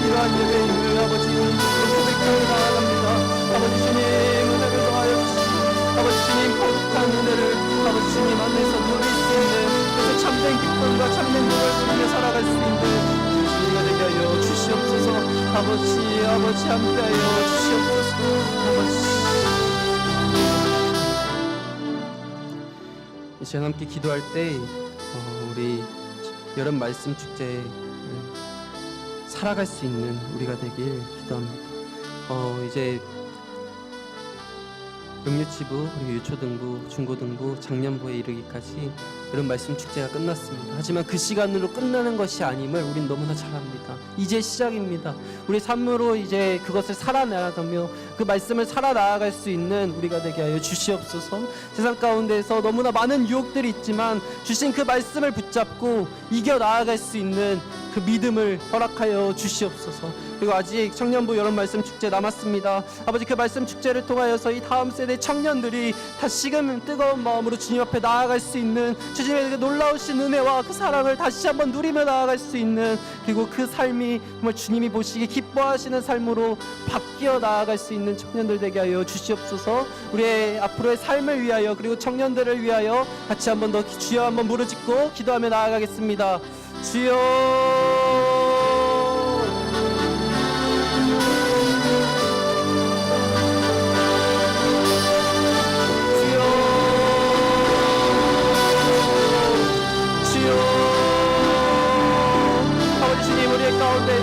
이러한 예배임을 아버지 고백하며 나아갑니다. 아버지 주님, 은혜를 더하여 주시고 아버지 주님, 거룩한 은혜를 아버지 주님 안에서 누릴 수 있는 그래서 참된 기쁨과 참된 복을 누리며 살아갈 수 있는 주님가 되게 하여 주시옵소서. 아버지 함께하여 주시옵소서. 이 시간 함께 기도할 때 우리 여름 말씀 축제 살아갈 수 있는 우리가 되길 기도합니다. 이제 영유치부 그리고 유초등부, 중고등부, 작년부에 이르기까지 그런 말씀 축제가 끝났습니다. 하지만 그 시간으로 끝나는 것이 아님을 우린 너무나 잘 압니다. 이제 시작입니다. 우리 삶으로 이제 그것을 살아나가며 그 말씀을 살아나갈 수 있는 우리가 되게 하여 주시옵소서. 세상 가운데서 너무나 많은 유혹들이 있지만 주신 그 말씀을 붙잡고 이겨 나아갈 수 있는 그 믿음을 허락하여 주시옵소서. 그리고 아직 청년부 여름 말씀 축제 남았습니다. 아버지 그 말씀 축제를 통하여서 이 다음 세대 청년들이 다시금 뜨거운 마음으로 주님 앞에 나아갈 수 있는 주님의 그 놀라우신 은혜와 그 사랑을 다시 한번 누리며 나아갈 수 있는 그리고 그 삶이 정말 주님이 보시기 기뻐하시는 삶으로 바뀌어 나아갈 수 있는 청년들 되게 하여 주시옵소서. 우리의 앞으로의 삶을 위하여 그리고 청년들을 위하여 같이 한번 더 주여 한번 무릎짓고 기도하며 나아가겠습니다. 주여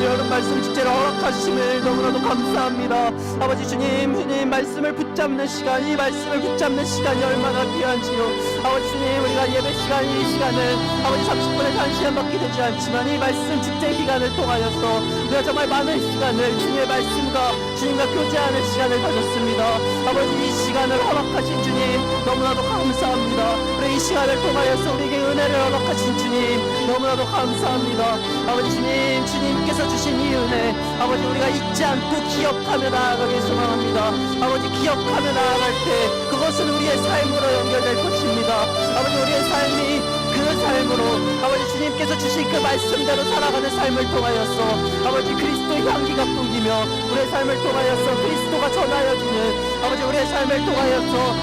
여름 말씀 축제를 허락하심을 너무나도 감사합니다. 아버지 주님 말씀을 붙잡는 시간, 이 말씀을 붙잡는 시간이 얼마나 귀한지요. 아버지 주님, 우리가 예배 시간 이 시간을 아버지 30분에서 1시간밖에 되지 않지만 이 말씀 축제 기간을 통하여서 우리가 정말 많은 시간을 주님의 말씀과 주님과 교제하는 시간을 가졌습니다. 아버지 이 시간을 허락하신 주님 너무나도 감사합니다. 우리 이 시간을 통하여서 우리에게 은혜를 허락하신 주님 너무나도 감사합니다. 아버지 주님, 주님께서 주신 이 은혜 아버지 우리가 잊지 않고 기억하며 나아가길 소망합니다. 아버지 기억하며 나아갈 때 그것은 우리의 삶으로 연결될 것입니다. 아버지 우리의 삶이 그 삶으로 아버지 주님께서 주신 그 말씀대로 살아가는 삶을 통하여서 아버지 그리스도의 향기가 풍기며 우리의 삶을 통하여서 그리스도가 전하여지는 아버지 우리의 삶을 통하여서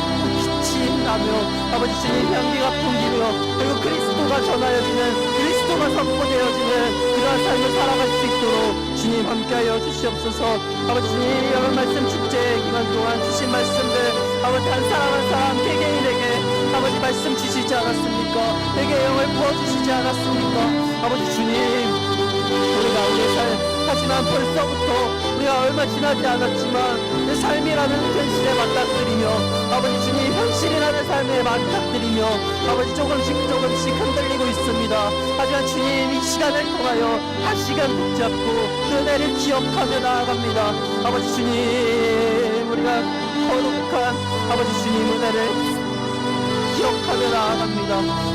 빛이 나며 아버지 주님 향기가 풍기며 그리고 그리스도가 전하여지는 그리스도가 선포되어지는 그러한 삶을 살아갈 수 있도록 주님 함께하여 주시옵소서. 아버지 주님 여러 말씀 축제 기간 동안 주신 말씀들 아버지 한 사람 한 사람 개개인에게 아버지 말씀 주시지 않았습니까? 내게 영을 부어주시지 않았습니까? 아버지 주님 우리가 우리의 삶 하지만 벌써부터 우리가 얼마 지나지 않았지만 내 삶이라는 현실에 맞닥뜨리며 아버지 주님 현실이라는 삶에 맞닥뜨리며 아버지 조금씩 흔들리고 있습니다. 하지만 주님 이 시간을 통하여 다시금 붙잡고 그 은혜를 기억하며 나아갑니다. 아버지 주님 우리가 거룩한 아버지 주님 은혜를 기억하며 나아갑니다.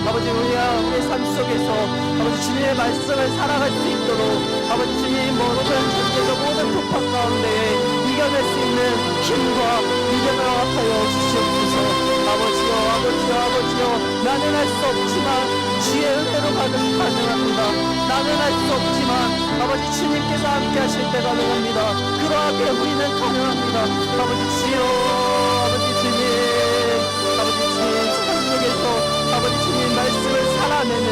아버지 우리가 우리의 삶 속에서 아버지 주님의 말씀을 살아갈 수 있도록 아버지 주님 모든 전쟁과 모든 폭파 가운데 이겨낼 수 있는 힘과 믿음을 허락하여 주시옵소서. 아버지여 나는 할 수 없지만 주의 은혜로 가능합니다. 나는 할 수 없지만 아버지 주님께서 함께 하실 때 가능합니다. 그러하게 우리는 가능합니다. 아버지 주여 아버지 주님 속에서 아버지 주님 말씀을 살아내는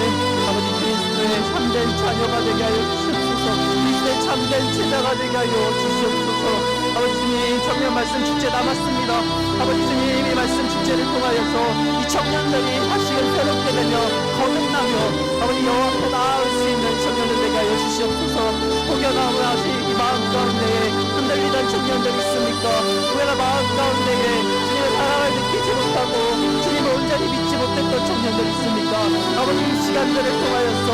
아버지 그리스도의 참된 자녀가 되게 하여 주시옵소서. 그리스도의 참된 제자가 되게 하여 주시옵소서. 아버지 주님 청년 말씀 축제 남았습니다. 아버지 주님 이 말씀 축제를 통하여서 이 청년들이 다시금 새롭게 되며 거듭나며 아버지 여호와 앞에 나아올 수 있는 청년들 되게 하여 주시옵소서. 혹여나 아직 이 마음 가운데에 흔들리던 청년들 있습니까? 우리가 마음 가운데에 주님의 사랑을 느끼지 못하고 주님을 온전히 믿지 못했던 청년들 있습니까? 아버지 이 시간들을 통하여서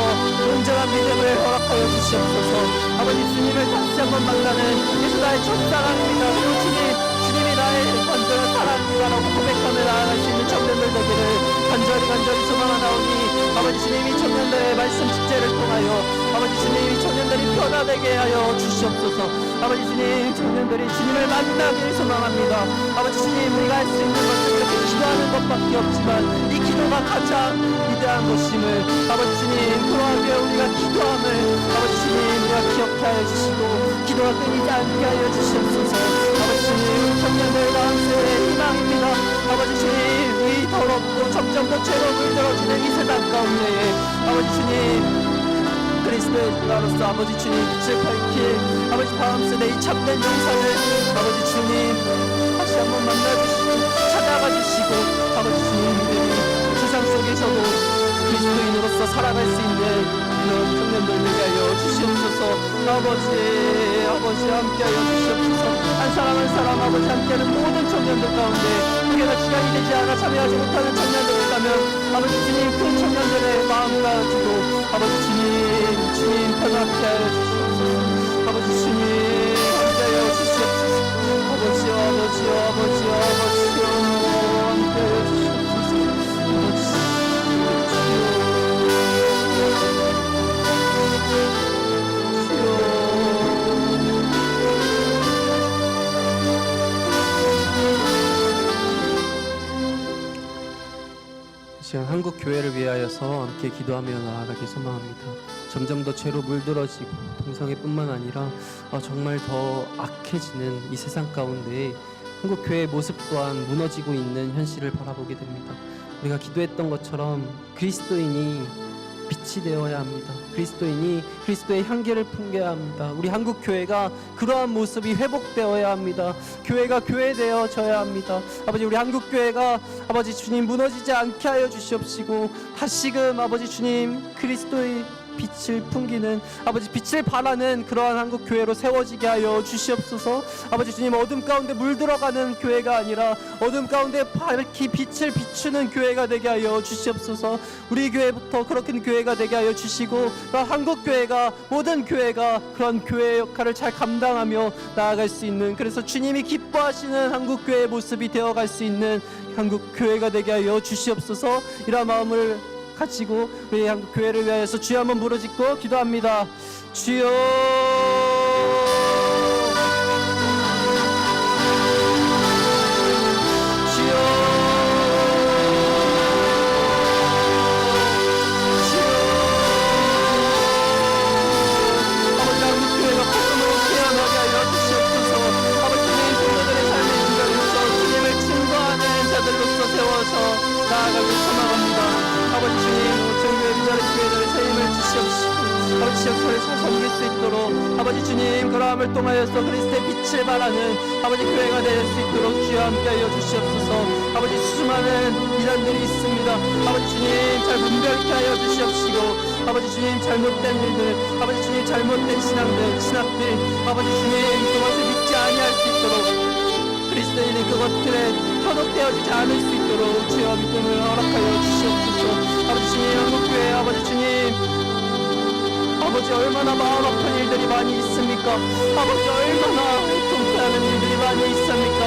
온전한 믿음을 허락하여 주시옵소서. 아버지 주님을 다시 한번 만나는 예수 나의 첫사랑입니다. 그리고 주님이 나의 간절한 사랑입니다라고 고백하며 나아갈 수 있는 청년들 되기를 간절히 소망하나오니 아버지 주님이 청년들의 말씀 축제를 통하여 아버지 주님이 청년들이 변화되게 하여 주시옵소서. 아버지 주님 청년들이 주님을 만나길 소망합니다. 아버지 주님 우리가 할 수 있는 것은 이렇게 기도하는 것밖에 없지만 이 기도가 가장 위대한 것임을 아버지 주님 그러하게 우리가 기도함을 아버지 주님 우리가 기억하여 주시고 기도가 끊이지 않게 하여 주시옵소서. 아버지 주님 청년들 가운데 희망입니다. 아버지 주님 이 더럽고 점점 더 죄로 물들어지는 이 세상 가운데에 아버지 주님 그리스도의 자로서 아버지 주님 빛을 밝힐 아버지 다음 세대 이 참된 영상을 아버지 주님 다시 한번 만나주시고 찾아가 주시고 아버지 주님 믿음이 세상 속에서도 그리스도인으로서 살아갈 수 있는 이런 청년들 되게 하여 주시옵소서. 아버지 함께하여 주시옵소서. 한 사람 아버지 함께하는 모든 청년들 가운데 혹여나 시간이 되지 않아 참여하지 못하는 청년들을 가면 아버지 주님 그 청년들의 마음을 가지고 아버지 주님 편하게 하여 주시옵소서. 아버지 주님 함께하여 주시옵소서. 아버지여 함께하여 주시옵소서. 시간 한국 교회를 위하여서 함께 기도하며 나아가길 소망합니다. 점점 더 죄로 물들어지고 동성애뿐만 아니라 정말 더 악해지는 이 세상 가운데 한국 교회의 모습 또한 무너지고 있는 현실을 바라보게 됩니다. 우리가 기도했던 것처럼 그리스도인이 빛이 되어야 합니다. 그리스도인이 그리스도의 향기를 풍겨야 합니다. 우리 한국 교회가 그러한 모습이 회복되어야 합니다. 교회가 교회되어져야 합니다. 아버지 우리 한국 교회가 아버지 주님 무너지지 않게 하여 주시옵시고 다시금 아버지 주님 그리스도의 빛을 풍기는 아버지 빛을 발하는 그러한 한국 교회로 세워지게 하여 주시옵소서. 아버지 주님 어둠 가운데 물들어가는 교회가 아니라 어둠 가운데 밝히 빛을 비추는 교회가 되게 하여 주시옵소서. 우리 교회부터 그렇게 교회가 되게 하여 주시고 한국 교회가 모든 교회가 그런 교회 역할을 잘 감당하며 나아갈 수 있는 그래서 주님이 기뻐하시는 한국 교회의 모습이 되어갈 수 있는 한국 교회가 되게 하여 주시옵소서. 이런 마음을 가지고 우리 한국 교회를 위하여서 주여 한번 부르짖고 기도합니다. 주여 아버지 주님 그러함을 통하여서 그리스도의 빛을 발하는 아버지 교회가 될 수 있도록 주여 함께하여 주시옵소서. 아버지 수많은 이단들이 있습니다. 아버지 주님 잘 분별케 하여 주시옵시고 아버지 주님 잘못된 일들 아버지 주님 잘못된 신학들 아버지 주님 그것을 믿지 아니할 수 있도록 그리스도인이 그것들에 현혹되어지지 않을 수 있도록 주여 믿음을 허락하여 주시옵소서. 아버지 주님 한국교회 아버지 주님 아버지 얼마나 마음 아픈 일들이 많이 있습니까? 아버지 얼마나 통쾌하는 일들이 많이 있습니까?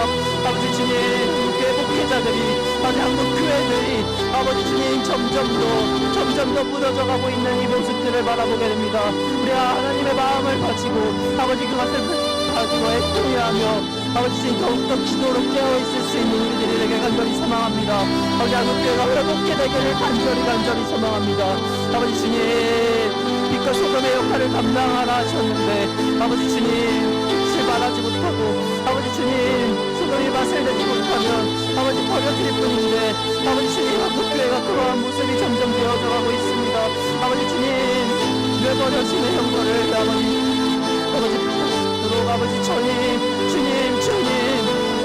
아버지 주님 한국교회 목회자들이 아버지 한국교회들이 아버지 주님 점점 더 무너져 가고 있는 이 모습들을 바라보게 됩니다. 우리 하나님의 마음을 가지고 아버지 그것을 가지고 애통해하며 아버지 주님 더욱더 기도로 깨어있을 수 있는 우리들이 되게 간절히 소망합니다. 아버지 한국교회가 회복게 되기를 간절히 소망합니다. 아버지 주님 빛과 소금의 역할을 감당하라 하셨는데 아버지 주님 빛을 발하지 못하고 아버지 주님 소금이 맛을 내지 못하면 아버지 버려질 뿐인데 아버지 주님 한국교회가 그러한 모습이 점점 되어져 가고 있습니다. 아버지 주님 내버려지는 형벌을 아버지 부탁드리도록 아버지 주님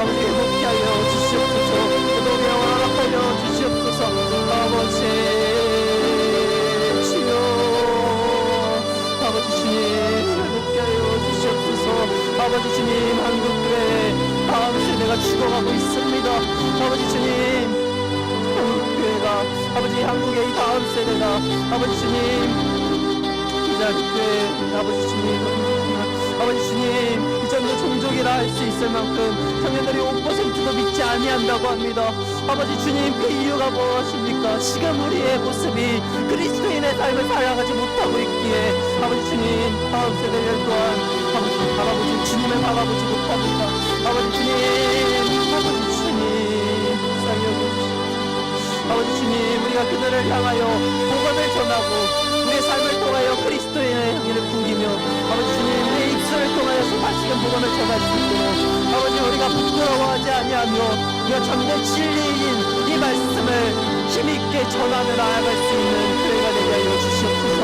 아버지 회복케 하여 주시옵소서. 회복에 허락하여 주시옵소서. 아버지 주여 아버지 주님 회복케 하여 주시옵소서. 아버지 주님 한국교회 다음 세대가 죽어가고 있습니다. 아버지 주님 한국교회가 아버지 한국의 이 다음 세대가 아버지 주님 기자교회 아버지 주님 아버지 주님 이전도 종족이라 할 수 있을 만큼 청년들이 5%도 믿지 아니한다고 합니다. 아버지 주님 그 이유가 무엇입니까? 지금 우리의 모습이 그리스도인의 삶을 살아가지 못하고 있기에 아버지 주님 다음 세대들 또한 아버지 주님을 바라보지 못합니다. 아버지 주님 불쌍히 여겨주시옵소서. 아버지 주님 우리가 그들을 향하여 복음을 전하고 우리의 삶을 통하여 그리스도의 향기를 풍기며 아버지 주님 우리의 입술을 통하여서 다시금 복음을 전할 수 있도록 아버지 우리가 부끄러워하지 아니하며 우리가 참된 진리인 이 말씀을 힘있게 전하며 나아갈 수 있는 교회가 되게 하여 주시옵소서.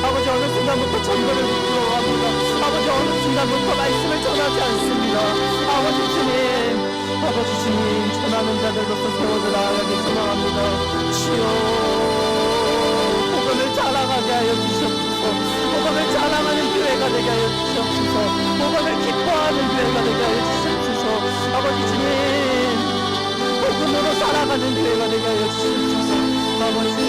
아버지 어느 순간부터 전도를 부끄러워합니다. 아버지 어느 순간부터 말씀을 전하지 않습니다. 아버지 주님 전하는 자들로서 세워져 나아가길 소망합니다. 주여 복음을 자랑하게 하여 주시옵소서. 복음을 자랑하는 교회가 되게 하여 주시옵소서. 복음을 기뻐하는 교회가 되게 하여 주시옵소서. 아버지 주님 복음으로 살아가는 교회가 되게 하여 주시옵소서. 아버지 주여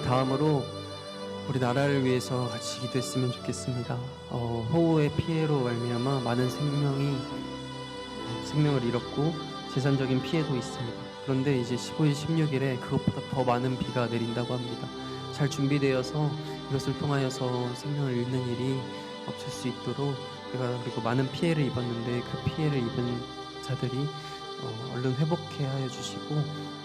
다음으로 우리 나라를 위해서 같이 기도했으면 좋겠습니다. 호우의 피해로 말미암아 많은 생명을 잃었고 재산적인 피해도 있습니다. 그런데 이제 15일, 16일에 그것보다 더 많은 비가 내린다고 합니다. 잘 준비되어서 이것을 통하여서 생명을 잃는 일이 없을 수 있도록 그리고 많은 피해를 입었는데 그 피해를 입은 자들이 얼른 회복해 하여 주시고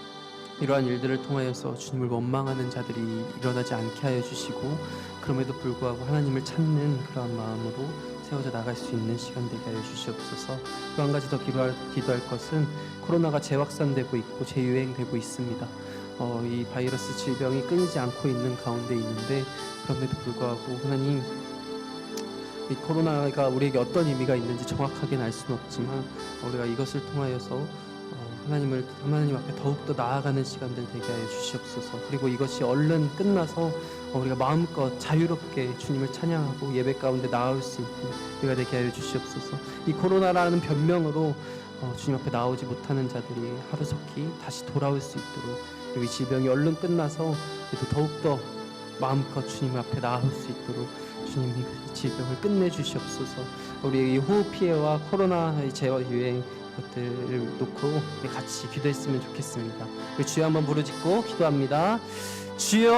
이러한 일들을 통하여서 주님을 원망하는 자들이 일어나지 않게 하여 주시고 그럼에도 불구하고 하나님을 찾는 그러한 마음으로 세워져 나갈 수 있는 시간 되게 하여 주시옵소서. 또 한 가지 더 기도할 것은 코로나가 재확산되고 있고 재유행되고 있습니다. 이 바이러스 질병이 끊이지 않고 있는 가운데 있는데 그럼에도 불구하고 하나님 이 코로나가 우리에게 어떤 의미가 있는지 정확하게는 알 수는 없지만 우리가 이것을 통하여서 하나님 앞에 더욱더 나아가는 시간들 되게 하여 주시옵소서. 그리고 이것이 얼른 끝나서 우리가 마음껏 자유롭게 주님을 찬양하고 예배 가운데 나올 수 있는 우리가 되게 하여 주시옵소서. 이 코로나라는 변명으로 주님 앞에 나오지 못하는 자들이 하루속히 다시 돌아올 수 있도록 그리고 이 질병이 얼른 끝나서 더욱더 마음껏 주님 앞에 나올 수 있도록 주님이 이 질병을 끝내주시옵소서. 우리의 이 호흡 피해와 코로나의 재유행 것들을 놓고 같이 기도했으면 좋겠습니다. 주여 한번 부르짖고 기도합니다. 주여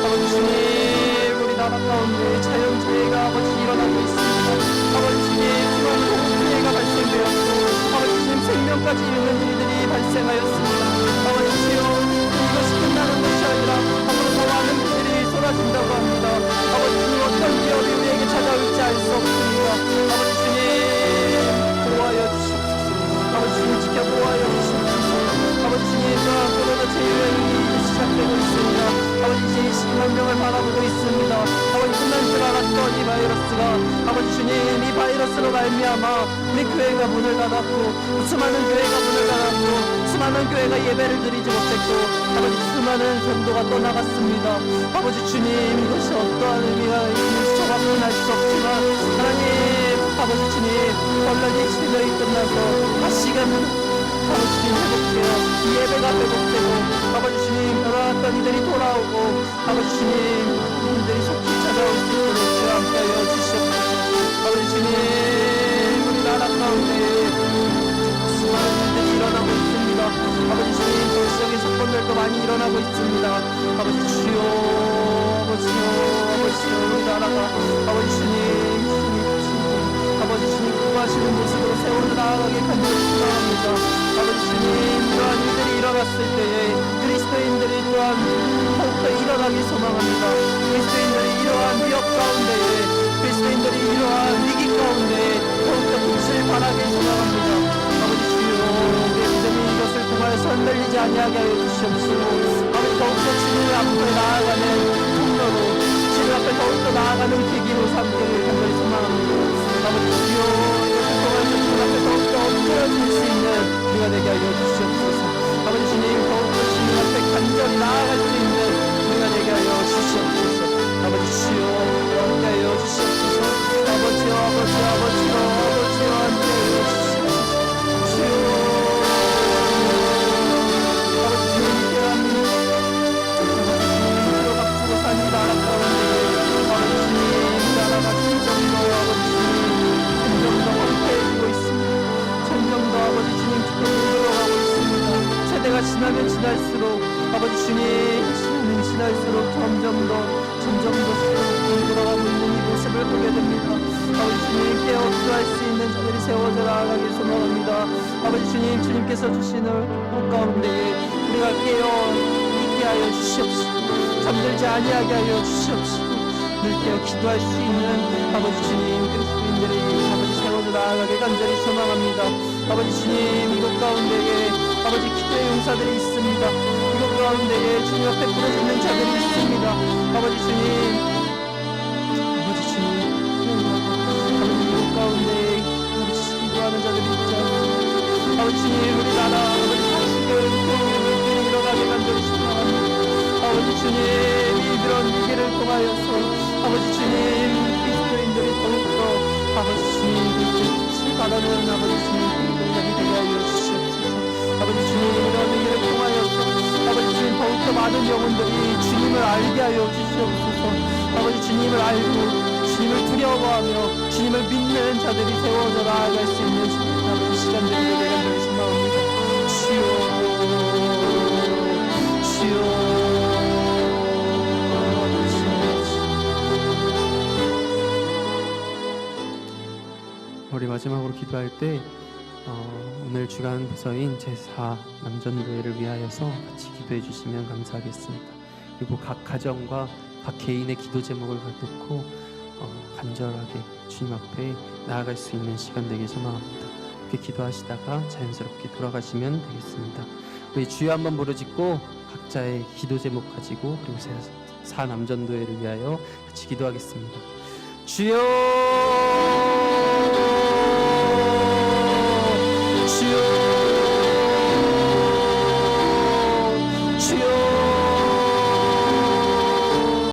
아버지 주님 우리 나라 가운데 자연재해가 아버지 일어나고 있습니다. 아버지 주님 수많은 피해가 우리 교회가 문을 닫았고 수많은 교회가 문을 닫았고 수많은 교회가 예배를 드리지 못했고 아버지 수많은 성도가 떠나갔습니다. 아버지 주님 이것이 어떠한 의미가 있는지 정확히는 알 수 없지만 하나님 아버지 주님 혼란이 시간이 끝나서 다시금 아버지 주님 회복되어 이 예배가 회복되고 아버지 주님 돌아왔던 이들이 돌아오고 아버지 주님 이들이 속히 찾아올 수 있도록 주여 함께하여 주시옵소서. 아버지 주님 우리 나라 가운데 수많은 일들이 일어나고 있습니다. 아버지 주님 정치적인 사건들도 많이 일어나고 있습니다. 아버지 주여 아버지 주여 우리 나라가 아버지 주님 아버지 주님 구하시는 모습으로 세월을 나아가게 간절히 축원합니다. 아버지 주님 이러한 일들이 일어났을 때에 그리스도인들이 또한 더욱더 일어나기 소망합니다. 그리스도인들이 이러한 위협 가운데에 그리스도인들이 이러한 위기 가운데 더욱더 빛을 발하길 소망합니다. 아버지 주여 우리의 믿음이 이것을 통하여서 흔들리지 아니하게 하여 주시옵시고 아버지 더욱더 주님 앞에 나아가는 통로로 주님 앞에 더욱더 나아가는 계기로 삼기를 간절히 소망합니다. 아버지 주여 이것을 통하여서 주님 앞에 더욱더 엎드려질 수 있는 우리가 되게 하여 주시옵소서. 아버지 주님 더욱더 주님 앞에 간절히 나아갈 수 있는 우리가 되게 하여 주시옵소서. 아버지 주여 함께 하여 주시옵소서. 아버지여 아버지여 아버지여 아버지여 함께 하여 주시옵소서. 주여 아버지 주님 대한민국 아버지 주님 들어갑주고 사는 나라 가운데 아버지 주님 나라가 점점 더 아버지 주님 점점 더 황폐해지고 있습니다. 점점 더 아버지 주님 주권을 들어가고 있습니다. 세대가 지나면 지날수록 아버지 주님 지나면 지날수록 점점 더 수도로 돌아가고 있는 이 모습을 보게 됩니다. 아버지 주님 깨어 기도할 수 있는 자들이 세워져 나아가길 소망합니다. 아버지 주님 주님께서 주시는 복 가운데에 우리가 깨어 있게 하여 주시옵시고 잠들지 아니하게 하여 주시옵시고 늘 깨어 기도할 수 있는 아버지 주님 그리스도인들이 아버지 세워져 나아가길 간절히 소망합니다. 아버지 주님 이곳 가운데에 아버지 기도의 용사들이 있습니다. 이곳 가운데에 주님 앞에 부르짖는 자들이 있습니다. 아버지 주님 아버지 이곳 가운데에 아버지 기도하는 자들이 있지 않습니까? 아버지 주님 우리 나라 아버지 다시금 통일을 일어나게 간절히 소망합니다. 아버지 주님 이런 위기를 통하여서 아버지 주님 그리스도인들이 더욱더 아버지 주님 빛을 발하는 아버지 주님 공동장이 되게 하여 주시옵소서. 아버지 주님 이런 위기를 통하여서 아버지 주님 더욱더 많은 영혼들이 주님을 알게 하여 주시옵소서. 아버지 주님을 알고 주님을 두려워하며 주님을 믿는 자들이 세워져 나아갈 수 있는 아버지 시간들이 되게 간절히 소망합니다. 주여 우리 마지막으로 기도할 때 오늘 주간 부서인 제4 남전도회를 위하여서 같이 기도해 주시면 감사하겠습니다. 그리고 각 가정과 각 개인의 기도 제목을 놓고 간절하게 주님 앞에 나아갈 수 있는 시간 되길 소망합니다. 그렇게 기도하시다가 자연스럽게 돌아가시면 되겠습니다. 우리 주여 한번 부르짖고 각자의 기도 제목 가지고 그리고 제4 남전도회를 위하여 같이 기도하겠습니다. 주여